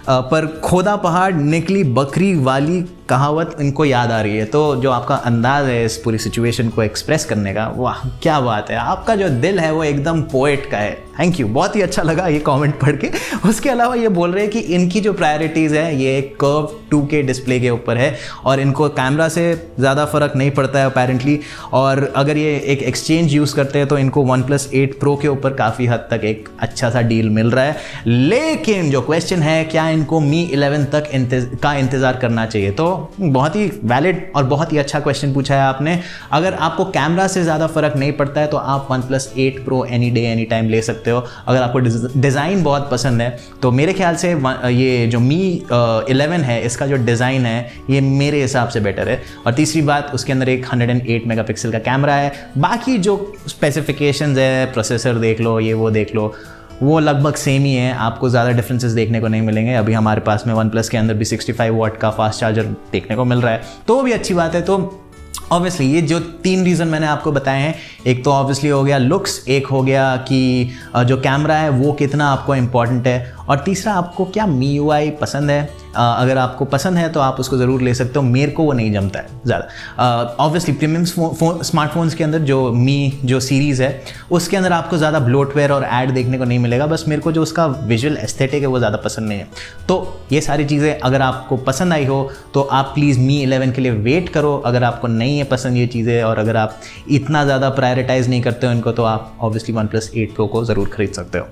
Speaker 1: पर खोदा पहाड़ निकली बकरी वाली कहावत इनको याद आ रही है। तो जो आपका अंदाज़ है इस पूरी सिचुएशन को एक्सप्रेस करने का, वाह क्या बात है, आपका जो दिल है वो एकदम पोएट का है। थैंक यू, बहुत ही अच्छा लगा ये कमेंट पढ़ के। उसके अलावा ये बोल रहे हैं कि इनकी जो प्रायोरिटीज़ है ये एक कर्व 2K डिस्प्ले के ऊपर है और इनको कैमरा से ज़्यादा फ़र्क नहीं पड़ता है अपेरेंटली। और अगर ये एक एक्सचेंज यूज़ करते हैं तो इनको OnePlus 8 Pro के ऊपर काफ़ी हद तक एक अच्छा सा डील मिल रहा है। लेकिन जो क्वेश्चन है क्या इनको Mi 11 तक का इंतज़ार करना चाहिए, तो बहुत ही वैलिड और बहुत ही अच्छा क्वेश्चन पूछा है आपने। अगर आपको कैमरा से ज़्यादा फ़र्क नहीं पड़ता है तो आप OnePlus 8 Pro any day any time ले सकते हो। अगर आपको डिज़ाइन बहुत पसंद है तो मेरे ख्याल से ये जो Mi 11 है इसका जो डिज़ाइन है ये मेरे हिसाब से बेटर है। और तीसरी बात, उसके अंदर एक 108 मेगापिक्सल का कैमरा है। बाकी जो स्पेसिफिकेशंस है, प्रोसेसर देख लो, ये वो देख लो, वो लगभग सेम ही है, आपको ज़्यादा डिफरेंसेस देखने को नहीं मिलेंगे। अभी हमारे पास में OnePlus के अंदर भी 65 वॉट का फास्ट चार्जर देखने को मिल रहा है, तो वो भी अच्छी बात है। तो ऑब्वियसली ये जो 3 रीज़न मैंने आपको बताए हैं, एक तो ऑब्वियसली हो गया लुक्स, एक हो गया कि जो कैमरा है वो कितना आपको इम्पॉर्टेंट है, और तीसरा आपको क्या MIUI पसंद है। अगर आपको पसंद है तो आप उसको ज़रूर ले सकते हो। मेरे को वो नहीं जमता है ज़्यादा। ऑब्वियसली प्रीमियम स्मार्टफोन्स के अंदर जो सीरीज़ है उसके अंदर आपको ज़्यादा ब्लोटवेयर और ऐड देखने को नहीं मिलेगा। बस मेरे को जो उसका विजुअल एस्थेटिक है वो ज़्यादा पसंद नहीं है। तो ये सारी चीज़ें अगर आपको पसंद आई हो तो आप प्लीज़ Mi 11 के लिए वेट करो। अगर आपको नहीं है पसंद ये चीज़ें और अगर आप इतना ज़्यादा प्रायोरिटाइज़ नहीं करते हो इनको, तो आप ऑब्वियसली OnePlus 8 Pro को ज़रूर खरीद सकते हो।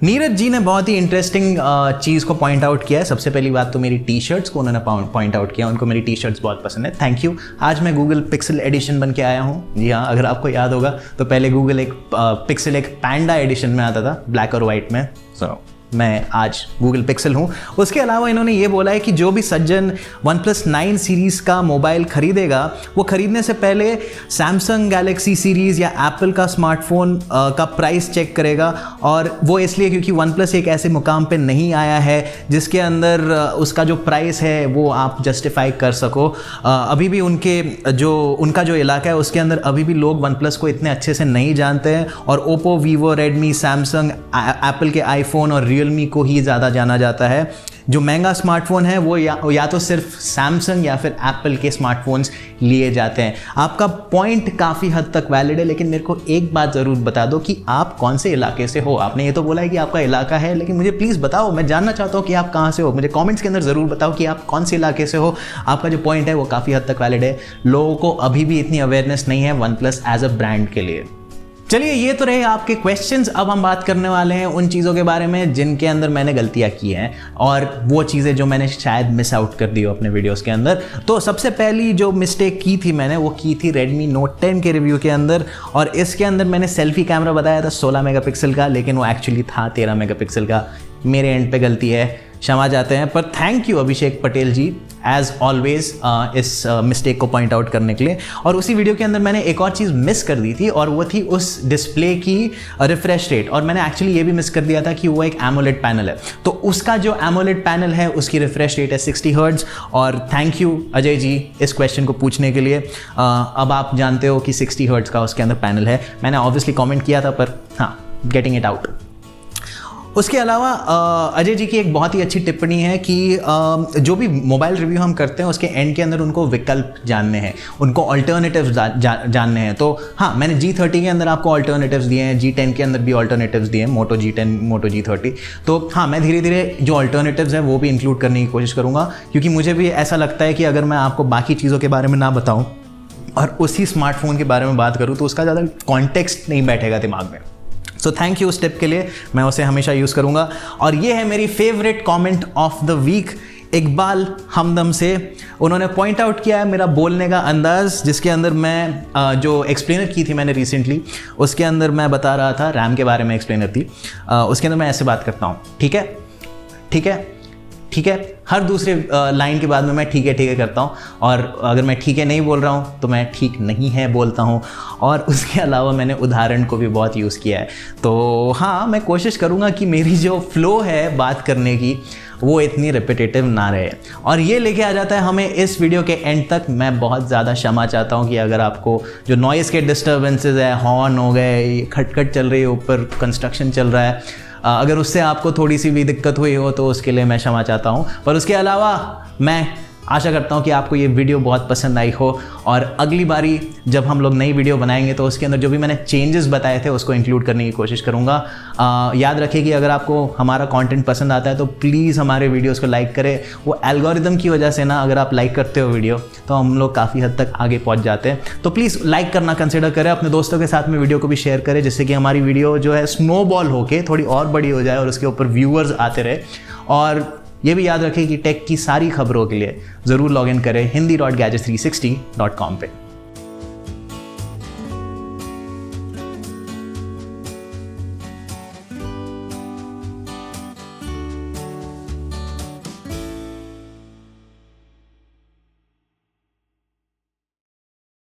Speaker 1: नीरज जी ने बहुत ही इंटरेस्टिंग चीज़ को पॉइंट आउट किया है। सबसे पहली बात तो मेरी टी शर्ट्स को उन्होंने पॉइंट आउट किया, उनको मेरी टी शर्ट्स बहुत पसंद है, थैंक यू। आज मैं गूगल पिक्सल एडिशन बन के आया हूँ। जी हाँ, अगर आपको याद होगा तो पहले गूगल एक पिक्सल एक पैंडा एडिशन में आता था, ब्लैक और वाइट में। सो मैं आज गूगल पिक्सल हूँ। उसके अलावा इन्होंने ये बोला है कि जो भी सज्जन OnePlus 9 सीरीज़ का मोबाइल खरीदेगा वो खरीदने से पहले सैमसंग गैलेक्सी सीरीज़ या एप्पल का स्मार्टफोन का प्राइस चेक करेगा। और वो इसलिए क्योंकि OnePlus एक ऐसे मुकाम पे नहीं आया है जिसके अंदर उसका जो प्राइस है वो आप जस्टिफाई कर सको। अभी भी उनका जो इलाका है उसके अंदर अभी भी लोग OnePlus को इतने अच्छे से नहीं जानते हैं, और Oppo, Vivo, Redmi, Samsung, Apple के आईफोन और रियलमी को ही ज़्यादा जाना जाता है। जो महंगा स्मार्टफोन है वो या तो सिर्फ सैमसंग या फिर एप्पल के स्मार्टफोन्स लिए जाते हैं। आपका पॉइंट काफ़ी हद तक वैलिड है, लेकिन मेरे को एक बात ज़रूर बता दो कि आप कौन से इलाके से हो। आपने ये तो बोला है कि आपका इलाका है, लेकिन मुझे प्लीज़ बताओ, मैं जानना चाहता हूँ कि आप कहाँ से हो। मुझे कमेंट्स के अंदर ज़रूर बताओ कि आप कौन से इलाके से हो। आपका जो पॉइंट है वो काफ़ी हद तक वैलिड है। लोगों को अभी भी इतनी अवेयरनेस नहीं है OnePlus एज अ ब्रांड के लिए। चलिए, ये तो रहे आपके क्वेश्चंस। अब हम बात करने वाले हैं उन चीज़ों के बारे में जिनके अंदर मैंने गलतियां की हैं, और वो चीज़ें जो मैंने शायद मिस आउट कर दी हो अपने वीडियोस के अंदर। तो सबसे पहली जो मिस्टेक की थी मैंने, वो की थी Redmi Note 10 के रिव्यू के अंदर। और इसके अंदर मैंने सेल्फी कैमरा बताया था 16 मेगापिक्सल का, लेकिन वो एक्चुअली था 13 मेगापिक्सल का। मेरे एंड पे गलती है, क्षमा चाहते हैं। पर thank you Abhishek Patel ji as always इस मिस्टेक को पॉइंट आउट करने के लिए। और उसी वीडियो के अंदर मैंने एक और चीज़ मिस कर दी थी, और वो थी उस डिस्प्ले की रिफ्रेश रेट। और मैंने एक्चुअली ये भी मिस कर दिया था कि वो एक AMOLED पैनल है, तो उसका जो AMOLED पैनल है उसकी रिफ्रेश रेट है 60 हर्ट्ज। और थैंक यू अजय जी इस क्वेश्चन को पूछने के लिए। अब आप जानते हो कि 60 हर्ट्ज का उसके अंदर पैनल है। मैंने ऑब्वियसली कॉमेंट किया था, पर हाँ, गेटिंग इट आउट। उसके अलावा अजय जी की एक बहुत ही अच्छी टिप्पणी है कि जो भी मोबाइल रिव्यू हम करते हैं उसके एंड के अंदर उनको विकल्प जानने हैं, उनको ऑल्टरनेटिव्स जानने हैं। तो हाँ, मैंने G30 के अंदर आपको ऑल्टरनेटिव्स दिए हैं, G10 के अंदर भी ऑल्टरनेटिव्स दिए हैं, मोटो G10, मोटो G30। तो हाँ, मैं धीरे धीरे जो ऑल्टरनेटिव्स हैं वो भी इंक्लूड करने की कोशिश करूँगा, क्योंकि मुझे भी ऐसा लगता है कि अगर मैं आपको बाकी चीज़ों के बारे में ना बताऊँ और उसी स्मार्टफोन के बारे में बात करूँ तो उसका ज़्यादा कॉन्टेक्स्ट नहीं बैठेगा दिमाग में। सो थैंक यू उस टिप के लिए, मैं उसे हमेशा यूज़ करूँगा। और ये है मेरी favourite comment of the week, Iqbal Hamdam से। उन्होंने पॉइंट आउट किया है मेरा बोलने का अंदाज़, जिसके अंदर मैं जो एक्सप्लेनर की थी मैंने रिसेंटली, उसके अंदर मैं बता रहा था, रैम के बारे में एक्सप्लेनर थी, उसके अंदर मैं ऐसे बात करता हूँ, ठीक है, ठीक है, ठीक है। हर दूसरे लाइन के बाद में मैं ठीक है करता हूँ, और अगर मैं ठीक है नहीं बोल रहा हूँ तो मैं ठीक नहीं है बोलता हूँ। और उसके अलावा मैंने उदाहरण को भी बहुत यूज़ किया है। तो हाँ, मैं कोशिश करूँगा कि मेरी जो फ्लो है बात करने की वो इतनी रिपीटेटिव ना रहे। और ये लेके आ जाता है हमें इस वीडियो के एंड तक। मैं बहुत ज़्यादा क्षमा चाहता हूँ कि अगर आपको जो नॉइज़ के डिस्टर्बेंसेस है, हॉर्न हो गए, खटखट चल रही है, ऊपर कंस्ट्रक्शन चल रहा है, अगर उससे आपको थोड़ी सी भी दिक्कत हुई हो तो उसके लिए मैं क्षमा चाहता हूँ। पर उसके अलावा मैं आशा करता हूँ कि आपको ये वीडियो बहुत पसंद आई हो, और अगली बारी जब हम लोग नई वीडियो बनाएंगे तो उसके अंदर जो भी मैंने चेंजेस बताए थे उसको इंक्लूड करने की कोशिश करूँगा। याद रखिए कि अगर आपको हमारा कंटेंट पसंद आता है तो प्लीज़ हमारे वीडियोस को लाइक करें। वो एल्गोरिदम की वजह से ना, अगर आप लाइक करते हो वीडियो तो हम लोग काफ़ी हद तक आगे पहुँच जाते हैं। तो प्लीज़ लाइक करना कंसिडर करें, अपने दोस्तों के साथ में वीडियो को भी शेयर करें, जिससे कि हमारी वीडियो जो है स्नोबॉल होके थोड़ी और बड़ी हो जाए और उसके ऊपर व्यूअर्स आते रहे। और ये भी याद रखें कि टेक की सारी खबरों के लिए ज़रूर लॉग इन करें hindi.gadget360.com पे।